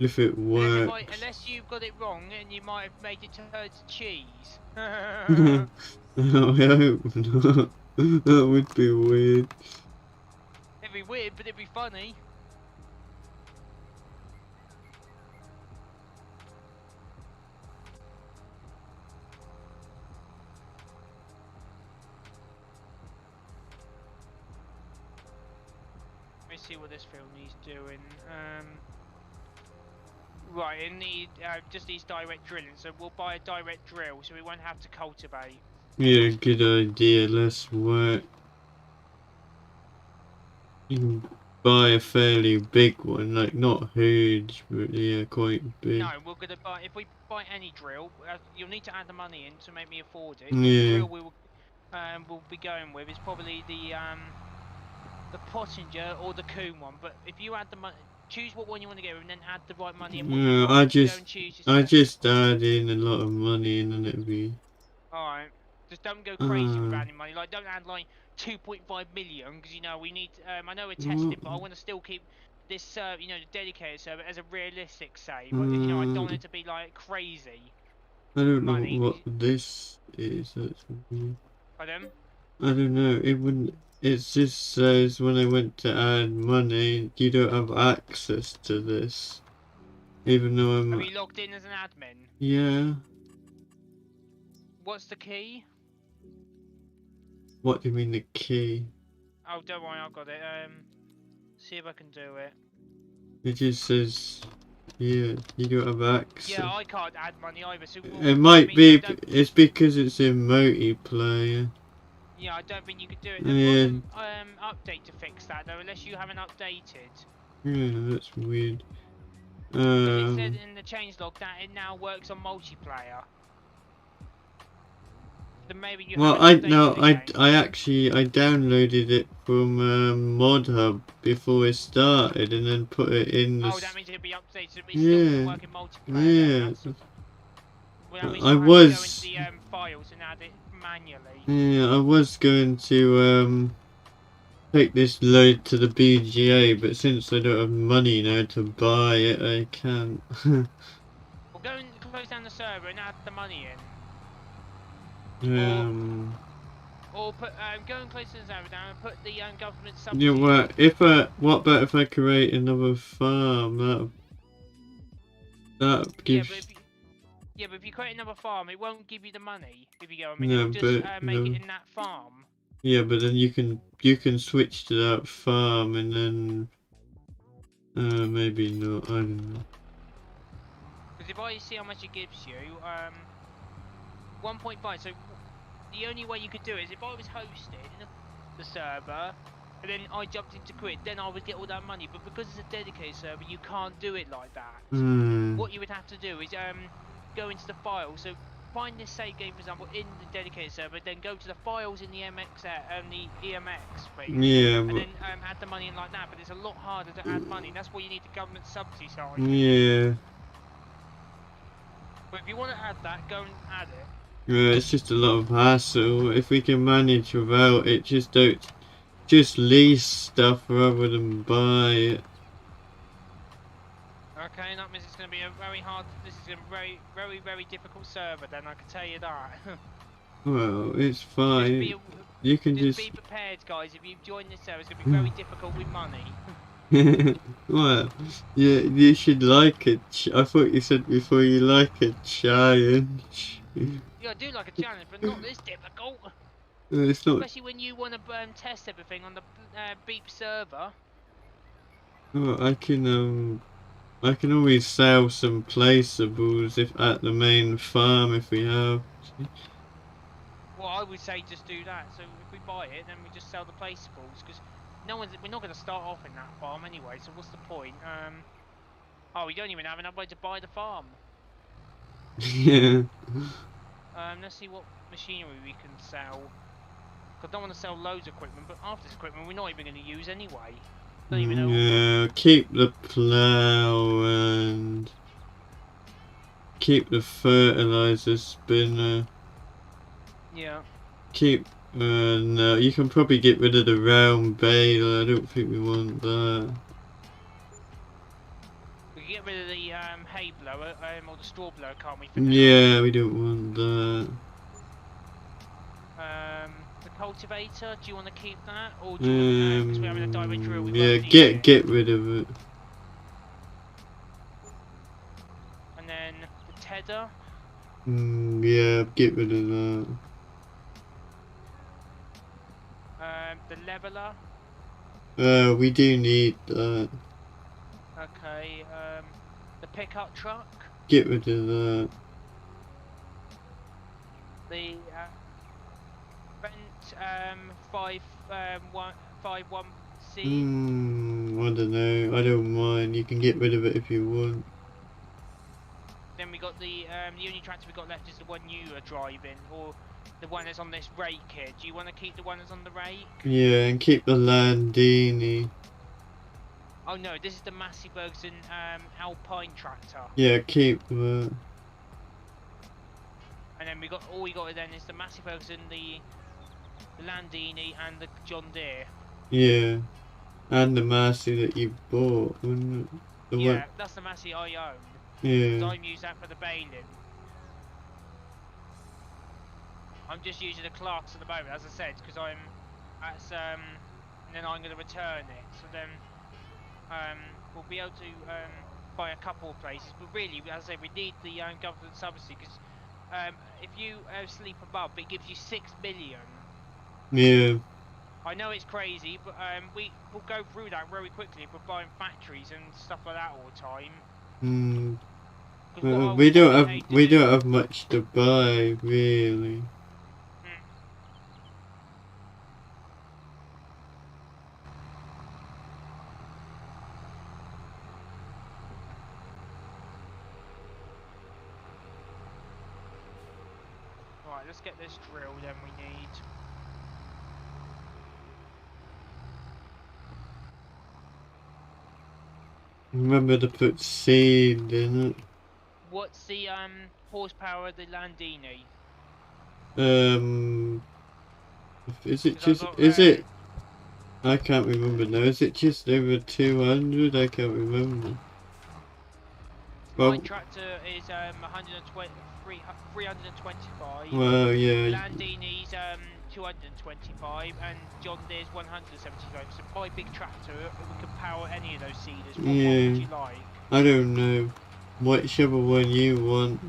If it works. Unless you've got it wrong and you might have made it turn to cheese. I hope not. That would be weird. It'd be weird, but it'd be funny. Let me see what this film needs doing. Right, it just needs direct drilling, so we'll buy a direct drill so we won't have to cultivate. Yeah, good idea, less work. You can buy a fairly big one, like not huge, but yeah, quite big. No, we're gonna buy, if we buy any drill, you'll need to add the money in to make me afford it. Yeah. The drill we'll be going with is probably the Pottinger or the Coon one, but if you add the money, choose what one you want to go with and then add the right money in what you want. I just add in a lot of money and then it'll be... Alright. Just don't go crazy with adding money. Like, don't add like 2.5 million because we need. I know we're testing, but I want to still keep this, the dedicated server as a realistic save. But I don't want it to be like crazy. I don't know what this is. That's weird. Pardon? I don't know. It wouldn't. It just says when I went to add money, you don't have access to this, even though I'm. Are you logged in as an admin? Yeah. What's the key? What do you mean the key? Oh, don't worry, I've got it. See if I can do it. It just says, yeah, you don't have access. Yeah, I can't add money either. So it might be. It's because it's in multiplayer. Yeah, I don't think you could do it. Yeah. Update to fix that though, unless you haven't updated. Yeah, that's weird. It said in the changelog that it now works on multiplayer. Then maybe you. Well, I downloaded it from Mod Hub before it started, and then put it in. Oh, that means it'll be updated. It's still working multiplayer. Yeah. Well, that means I you was. Have to go into the files and add it manually. Yeah, I was going to take this load to the BGA, but since I don't have money now to buy it, I can't. Well, go and close down the server and add the money in. Or put go and close the server down and put the government subsidy. Yeah, well, what about if I create another farm? That gives. Yeah, but if you create another farm, it won't give you the money. If you go, it'll just make it in that farm. Yeah, but then you can switch to that farm and then maybe not. I don't know. Because if I see how much it gives you, 1.5. So the only way you could do it is if I was hosting the server, and then I jumped into quit, then I would get all that money. But because it's a dedicated server, you can't do it like that. What you would have to do is go into the file. So find this save game, for example, in the dedicated server, then go to the files in the the EMX thing, Yeah, and but then add the money in like that. But it's a lot harder to add money. That's why you need the government subsidy side. yeah. But if you want to add that, go and add it. Yeah, it's just a lot of hassle. If we can manage without it, just lease stuff rather than buy it. Okay, that means it's going to be a very hard. This is a very, very, very difficult server. Then I can tell you that. Well, it's fine. You can just just be prepared, guys. If you join this server, it's going to be very difficult with money. well, yeah, you should like it. I thought you said before you like a challenge. Yeah, I do like a challenge, but not this difficult. It's not. Especially when you want to test everything on the Beep server. Well, I can always sell some placeables if at the main farm if we have. Well, I would say just do that. So if we buy it, then we just sell the placeables because we're not going to start off in that farm anyway. So what's the point? Oh, we don't even have enough money to buy the farm. Yeah. Let's see what machinery we can sell. I don't want to sell loads of equipment, but half this equipment we're not even going to use anyway. Don't even know. Yeah, keep the plow and keep the fertilizer spinner. Yeah. Keep. No, you can probably get rid of the round baler. I don't think we want that. We can get rid of the hay blower or the straw blower, can't we? Yeah, we don't want that. The cultivator. Do you want to keep that, or do you want? Because we're having a direct drill. We Yeah, won't need get rid of it. And then the tether. Yeah, get rid of that. The leveler. We do need that. Okay. The pickup truck. Get rid of that. The rent 51C. I don't know. I don't mind. You can get rid of it if you want. Then we got the only tractor we got left is the one you are driving, or the one that's on this rake here. Do you want to keep the one that's on the rake? Yeah, and keep the Landini. Oh no, this is the Massey Ferguson Alpine tractor. Yeah, keep that. And then all we got then is the Massey Ferguson, the Landini, and the John Deere. Yeah, and the Massey that you bought, wasn't it? Yeah, that's the Massey I own. Yeah. I use that for the baling. I'm just using the Clarks at the moment, as I said, because and then I'm going to return it. So then we'll be able to buy a couple of places. But really, as I say, we need the government subsidy because if you sleep above, it gives you 6 million. Yeah. I know it's crazy, but we'll go through that very quickly if we're buying factories and stuff like that all the time. We don't have much to buy, really. Right, let's get this drill then we need. Remember to put seed in it. What's the horsepower of the Landini? Is it just it? I can't remember now. Is it just over 200? I can't remember. Well, my tractor is 325. Well, yeah. Landini's 225, and John Deere's 175. So by big tractor, we can power any of those seeders. What one would you like? I don't know. Whichever one you want.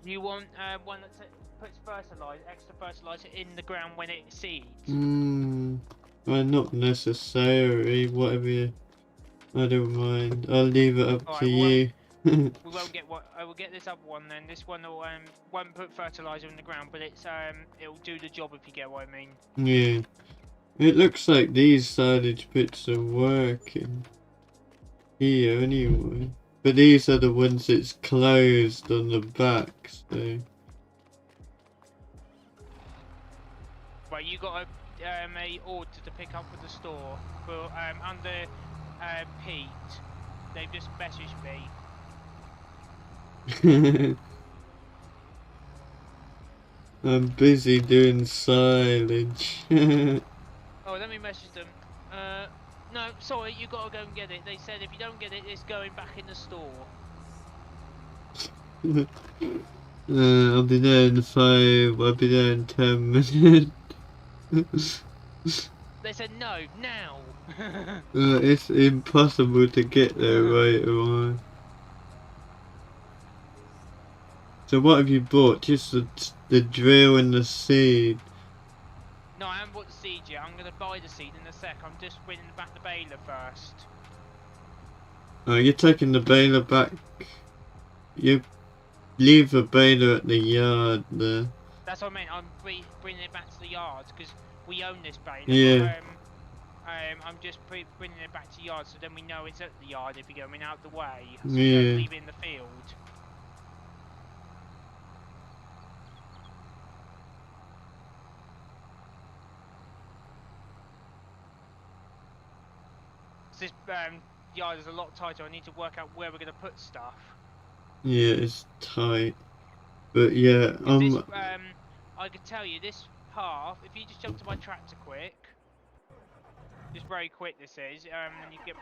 You want one that puts fertilizer, extra fertilizer in the ground when it seeds. Well, not necessary. Whatever you. I don't mind. I'll leave it up to you. We won't get what. I will get this other one then. This one will won't put fertilizer in the ground, but it'll do the job if you get what I mean. Yeah. It looks like these silage bits are working here anyway. But these are the ones that's closed on the back, so. Right, you got a order to pick up with the store for under Pete. They've just messaged me. I'm busy doing silage. Oh, let me message them. No, sorry, you gotta go and get it. They said if you don't get it, it's going back in the store. I'll be there in 5, I'll be there in 10 minutes. They said no, now! It's impossible to get there right away. So what have you bought? Just the drill and the seed? No, I haven't bought the seed yet. I'm gonna buy the seed in a sec. I'm just bringing back the baler first. Oh, you're taking the baler back? You leave the baler at the yard there. That's what I meant. I'm bringing it back to the yard because we own this baler. Yeah. I'm just bringing it back to the yard so then we know it's at the yard if you're going out the way. So Yeah. we don't leave it in the field. This yard is a lot tighter. I need to work out where we're going to put stuff. Yeah, it's tight. But yeah, I could tell you this path. If you just jump to my tractor quick, just very quick. This is and you get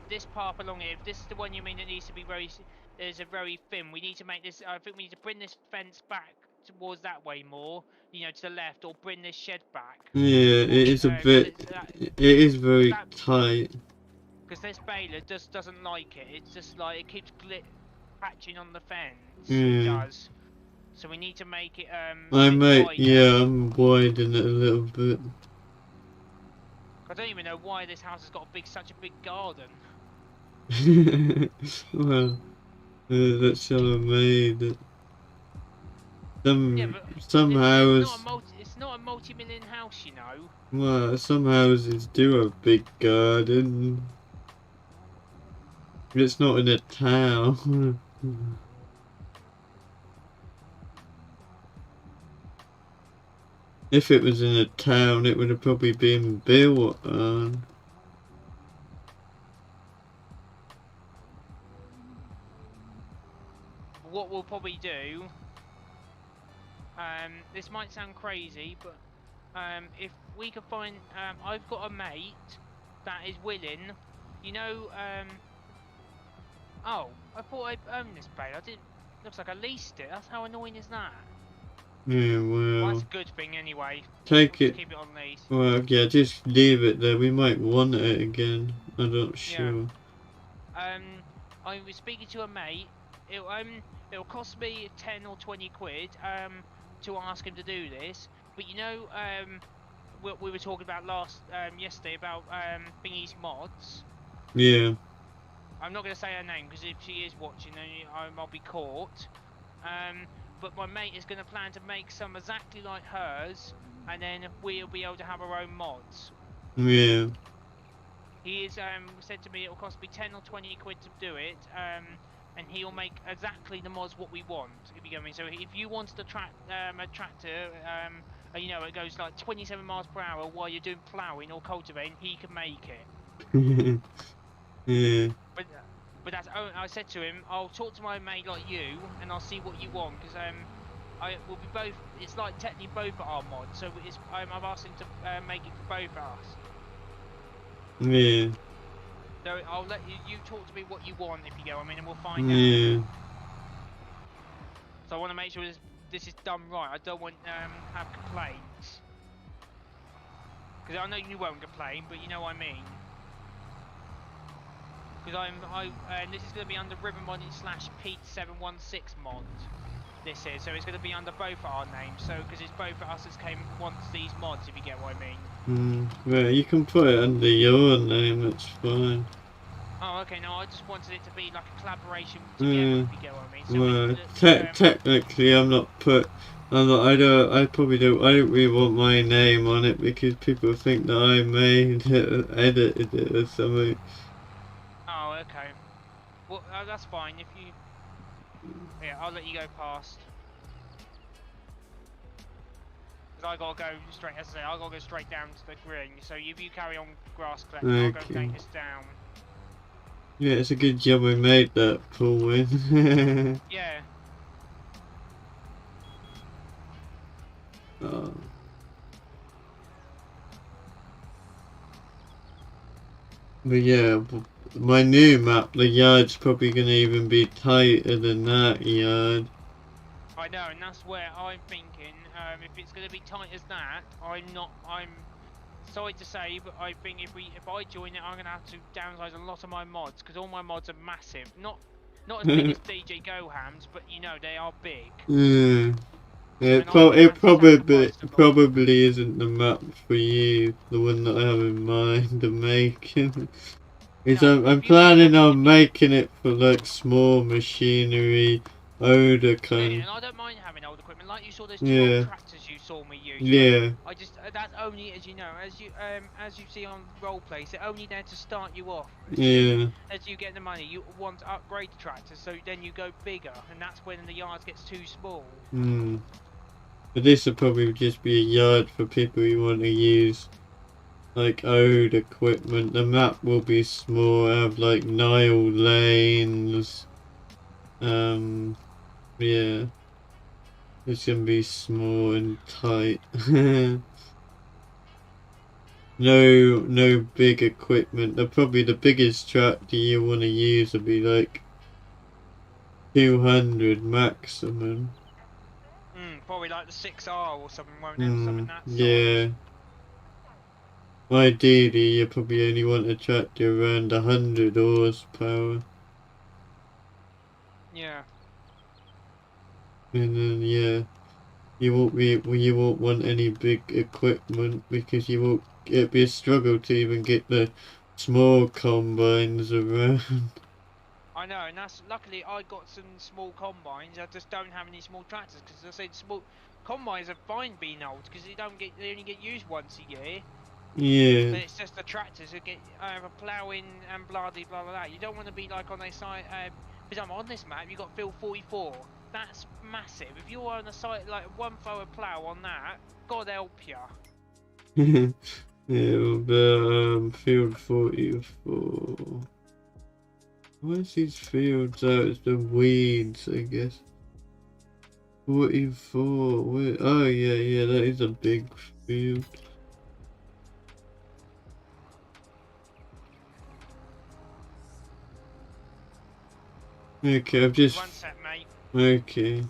this path along here. If this is the one you mean that needs to be very, there's a very thin. We need to make this. I think we need to bring this fence back towards that way more. You know, to the left, or bring this shed back. yeah, it is a bit. It is very tight. Because this baler just doesn't like it. It's just like it keeps patching on the fence. Yeah. It does. So we need to make it I'm widening it a little bit. I don't even know why this house has got such a big garden. Well, that's how I made it. Some houses. It's not a multi-million house, you know. Well, some houses do have big garden. It's not in a town. If it was in a town, it would have probably been built on. What we'll probably do, this might sound crazy, but if we could find, I've got a mate that is willing, you know, oh, I thought I owned this bale. I didn't. Looks like I leased it. That's how annoying is that? Yeah, well. That's a good thing anyway. Take it. Keep it on lease. Well, yeah, just leave it there. We might want it again. I'm not sure. Yeah. I was speaking to a mate. It'll cost me 10 or 20 quid to ask him to do this. But you know, what we were talking about yesterday about Thingy's mods. Yeah. I'm not going to say her name because if she is watching, then I'll be caught. But my mate is going to plan to make some exactly like hers, and then we'll be able to have our own mods. Yeah. He is said to me it'll cost me 10 or 20 quid to do it, and he'll make exactly the mods what we want. If you get me, so if you wanted a tractor, you know, it goes like 27 miles per hour while you're doing ploughing or cultivating, he can make it. Yeah. But that's. I said to him, I'll talk to my mate like you, and I'll see what you want, because we'll be both. It's like technically both our mods, so it's. I've asked him to make it for both of us. Yeah. So I'll let you talk to me what you want, if you go. I mean, and we'll find out. So I want to make sure this is done right. I don't want have complaints, because I know you won't complain, but you know what I mean. Because this is going to be under River Modding /Pete716 mod. this is, so it's going to be under both our names. So because it's both of us that came once these mods, if you get what I mean. Well, you can put it under your name. That's fine. Oh, okay. No, I just wanted it to be like a collaboration together, if you get what I mean. So Well, technically, I'm not. I probably don't. I don't really want my name on it because people think that I made it, edited it or something. Oh, okay. Well, that's fine. If you, yeah, I'll let you go past. Because I gotta go straight. As I say, I gotta go straight down to the ring. So if you carry on grass collecting, I'll go take this down. Yeah, it's a good job we made that pull in. Yeah. Oh. But yeah, my new map, the yard's probably gonna even be tighter than that yard. I know, and that's where I'm thinking. If it's gonna be tight as that, I'm sorry to say, but I think if I join it, I'm gonna have to downsize a lot of my mods because all my mods are massive. Not as big as DJ Goham's, but you know they are big. It probably isn't the map for you, the one that I have in mind of making. I'm planning on making it for like small machinery, older kind. And I don't mind having old equipment, like you saw those two old tractors you saw me use. Yeah. I just that's only, as you know, as you see on roleplays, they're only there to start you off. Yeah. As you get the money, you want to upgrade the tractors, so then you go bigger, and that's when the yard gets too small. But this will probably just be a yard for people who want to use like old equipment. The map will be small, have like Nile lanes. Yeah. It's gonna be small and tight. No big equipment. Probably the biggest tractor you want to use will be like 200 maximum. Probably like the 6R or something, won't it? Something that size. Yeah. Ideally, you probably only want a tractor around 100 horsepower. Yeah. And then yeah, you won't want any big equipment because it'd be a struggle to even get the small combines around. I know, and that's luckily I got some small combines. I just don't have any small tractors because I say small combines are fine being old because they only get used once a year. Yeah. But it's just the tractors that get ploughing and blah blah blah blah. You don't want to be like on a site. For example, on this map you got field 44. That's massive. If you're on a site like one throw plough on that, God help ya. Yeah, but field 44. Where's these fields out? It's the weeds, I guess. 44. Where? Oh yeah, that is a big field. Okay, I've just. One sec, mate. Okay.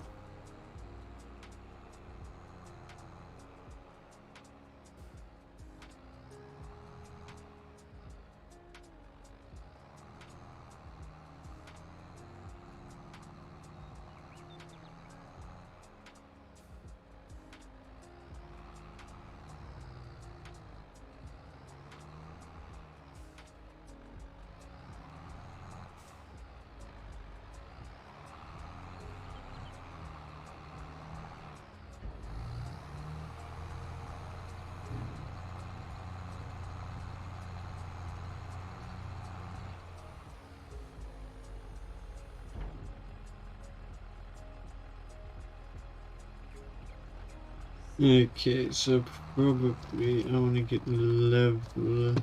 Okay, so probably I want to get the level.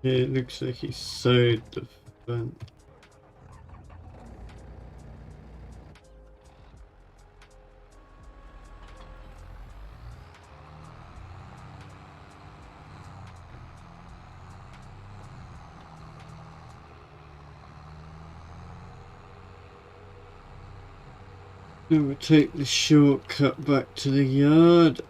Yeah, it looks like he sewed the fence. Then we'll take the shortcut back to the yard.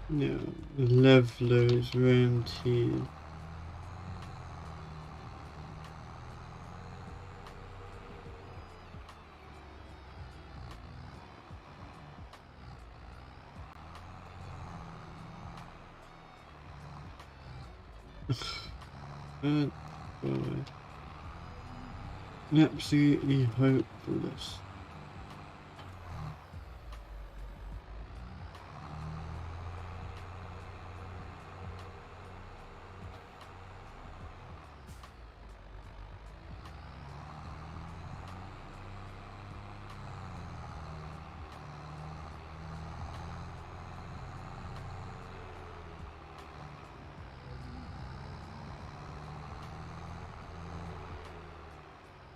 Now, the leveler is round here. Bad boy. Absolutely hopeless.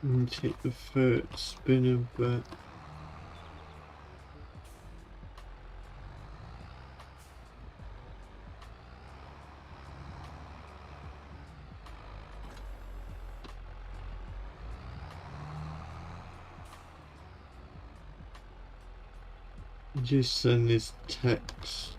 And take the third spinner back. Just send this text.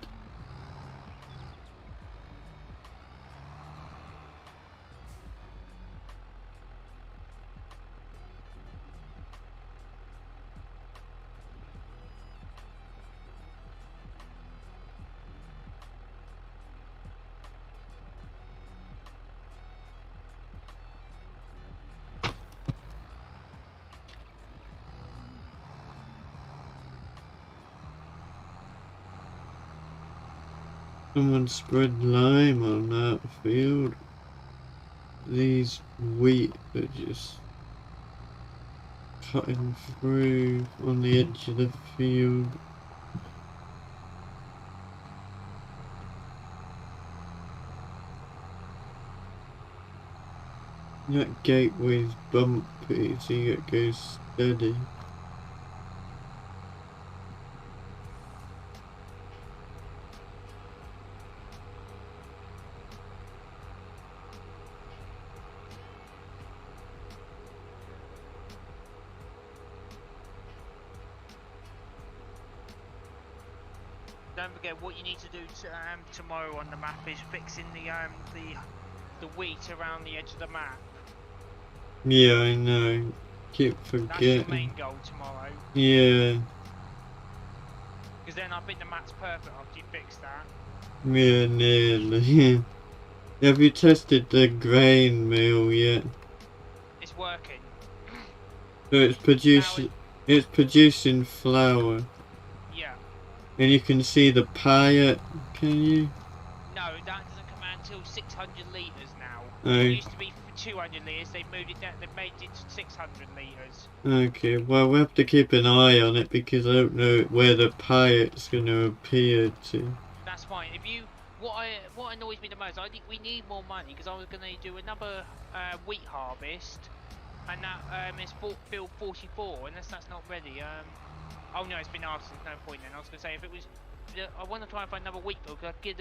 Someone spread lime on that field. These wheat are just cutting through on the edge of the field. That gateway's bumpy, so you gotta go steady. Don't forget what you need to do tomorrow on the map is fixing the wheat around the edge of the map. Yeah, I know. Keep forgetting. That's the main goal tomorrow. Yeah. Because then I think the map's perfect after you fix that. Yeah, nearly. Have you tested the grain mill yet? It's working. So it's producing flour. Yeah. And you can see the pilot, can you? No, that doesn't come out until 600 litres now. Oh. It used to be 200 litres, they moved it down, they made it to 600 litres. Okay, well we have to keep an eye on it because I don't know where the pilot's going to appear to. That's fine. If you, what annoys me the most, I think we need more money because I was going to do another wheat harvest, and that is build 44, unless that's not ready. Oh no, it's been asked. There's no point then. I was going to say if it was, I want to try and find another wheat field. Cause I give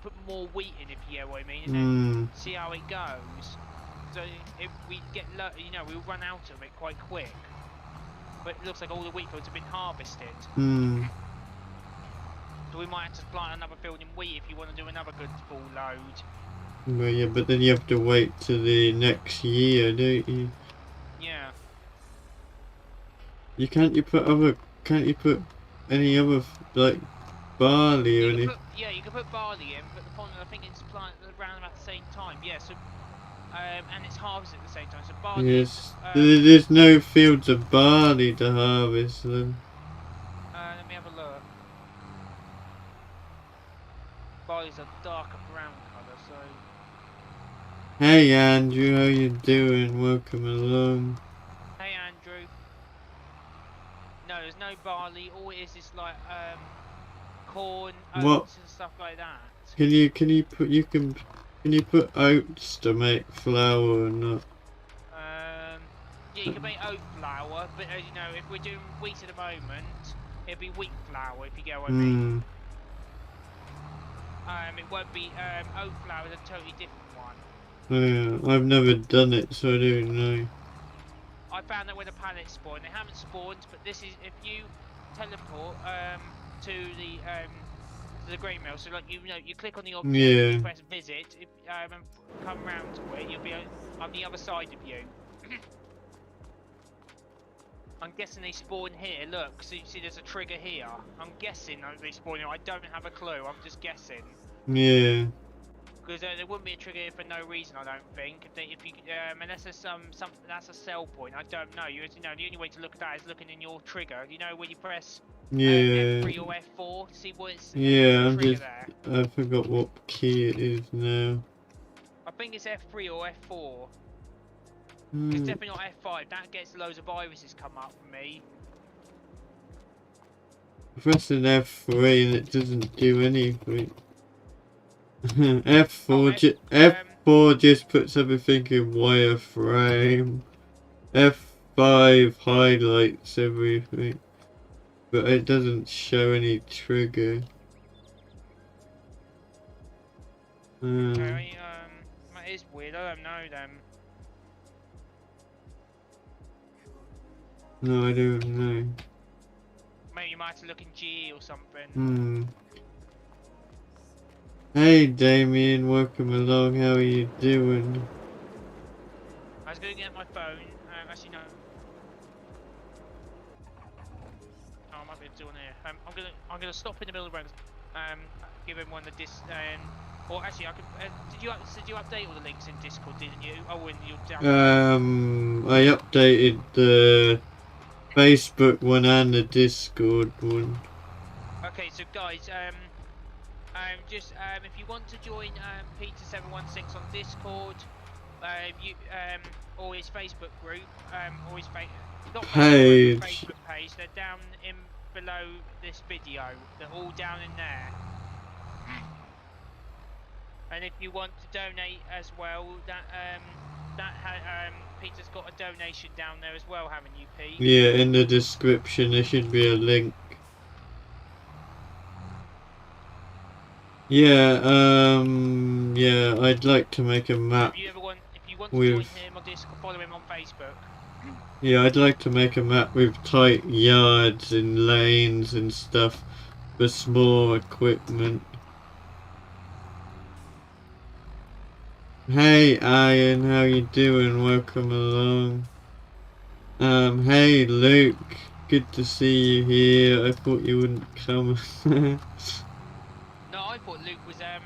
put more wheat in if you get what I mean, and then see how it goes. So if we get, we'll run out of it quite quick. But it looks like all the wheat fields have been harvested. So we might have to plant another field in wheat if you want to do another good full load. Well, yeah, but then you have to wait till the next year, don't you? Yeah. Can't you put any other, like, barley or anything? You can put barley in, but the point I think it's planted around about the same time. Yeah, so and it's harvested at the same time. So barley. Yes, there's no fields of barley to harvest then. Let me have a look. Barley's a darker brown colour, so. Hey Andrew, how you doing? Welcome along. Hey Andrew. No, there's no barley. All it is like corn, oats, and stuff like that. Can you put oats to make flour or not? Yeah, you can make oat flour, but as you know, if we're doing wheat at the moment, it'll be wheat flour if you get what I mean. It won't be oat flour is a totally different one. Yeah, I've never done it, so I don't know. I found that when the pallets spawn, they haven't spawned, but this is if you teleport to the grain mill. So like you click on the object, you press visit, and come round to it. You'll be on the other side of you. I'm guessing they spawn here. Look, so you see there's a trigger here. I'm guessing they spawn here. I don't have a clue. I'm just guessing. Yeah. Because there wouldn't be a trigger here for no reason, I don't think. If you unless there's something that's a sell point, I don't know. You know, the only way to look at that is looking in your trigger. You know when you press F3 or F4 to see what it's I forgot what key it is now. I think it's F3 or F4. It's definitely not F5. That gets loads of irises come up for me. Pressing F3 and it doesn't do anything. F4 just puts everything in wireframe. F5 highlights everything, but it doesn't show any trigger. Okay, that is weird. I don't know them. No, I don't know. Maybe you might have to look in G or something. Hey Damien, welcome along. How are you doing? I was going to get my phone. Actually, no. Oh, I might be able to do on here. I'm gonna stop in the middle of the road. Give everyone the or actually, I could. Did you update all the links in Discord? Didn't you? Oh, when you're down. I updated the Facebook one and the Discord one. Okay, so guys, just if you want to join Peter716 on Discord, or his Facebook group, or his Facebook page, they're down in below this video. They're all down in there. And if you want to donate as well, Peter's got a donation down there as well, haven't you, Pete? Yeah, in the description there should be a link. Yeah, yeah, I'd like to make a map. If you want to join him on Discord, follow him on Facebook. Yeah, I'd like to make a map with tight yards and lanes and stuff for small equipment. Hey Ian, how you doing? Welcome along. Hey Luke, good to see you here. I thought you wouldn't come. No, I thought Luke was down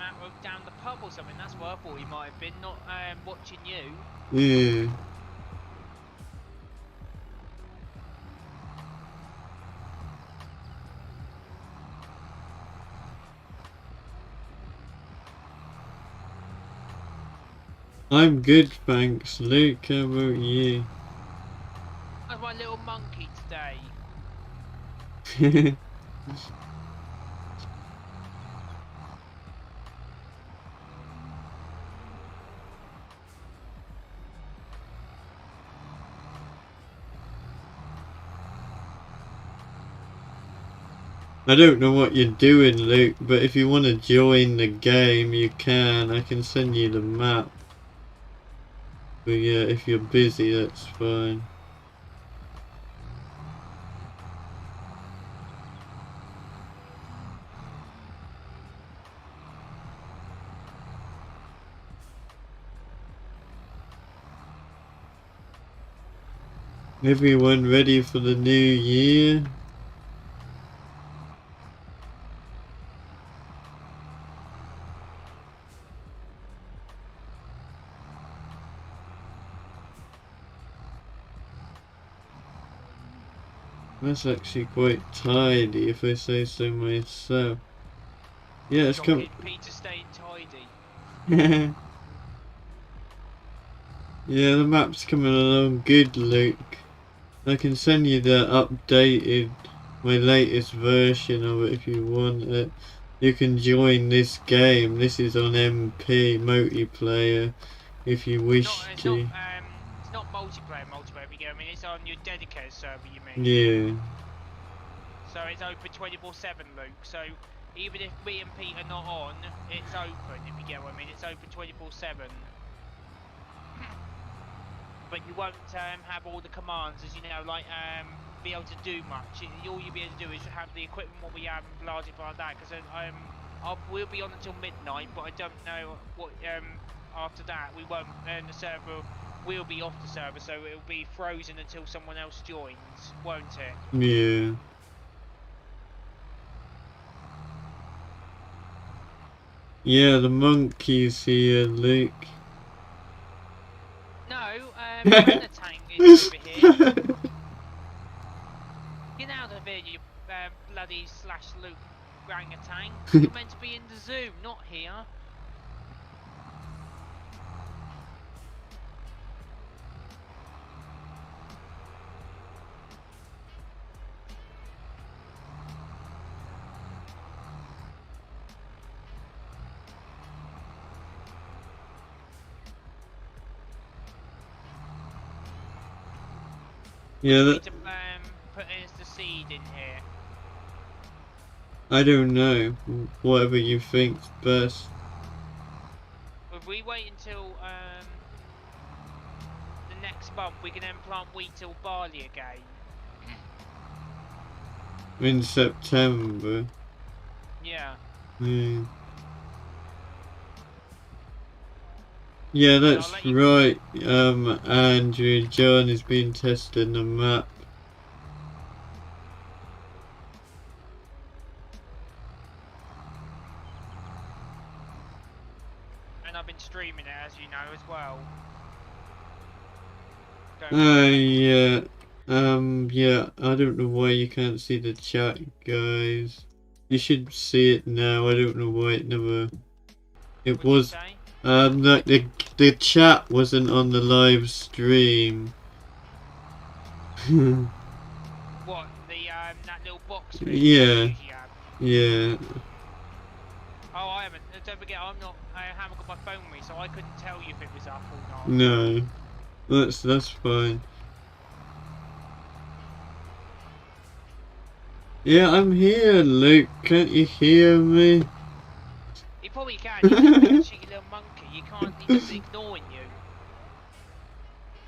the pub or something. That's where I thought he might have been, not watching you. Yeah. I'm good, thanks, Luke. How about you? That's my little monkey today. I don't know what you're doing, Luke, but if you want to join the game, you can. I can send you the map. But yeah, if you're busy, that's fine. Everyone ready for the new year? That's actually quite tidy, if I say so myself. Yeah, it's come. Peter staying tidy. Yeah, the map's coming along good, Luke. I can send you the updated, my latest version of it if you want it. You can join this game. This is on MP multiplayer if you wish to. It's not multiplayer video. I mean, it's on your dedicated server. You mean? Yeah. So it's open 24/7, Luke. So even if me and Pete are not on, it's open. If you get what I mean, it's open 24/7. But you won't have all the commands, as you know, like be able to do much. All you'll be able to do is have the equipment what we have, and blah blah that. Because we'll be on until midnight, but I don't know what after that we won't. The server will be off the server, so it'll be frozen until someone else joins, won't it? Yeah. Yeah, the monkey's here, Luke. No, orangutan is over here. Get out of here, you bloody / Luke orangutan. You're meant to be in the zoo, not here. Yeah, that. To put in the seed in here. I don't know. Whatever you think's best. If we wait until the next month, we can then plant wheat or barley again. In September. Yeah. Yeah, that's right. Andrew, John has been testing the map. And I've been streaming it, as you know, as well. Yeah. Yeah, I don't know why you can't see the chat, guys. You should see it now. I don't know why it never... It was... the chat wasn't on the live stream. What? That little box? Yeah. Yeah. Oh, I haven't. Don't forget, I haven't got my phone with me, so I couldn't tell you if it was up or not. No. That's fine. Yeah, I'm here, Luke. Can't you hear me? You probably can. You're a cheeky little monkey. You can't. He's just ignoring you.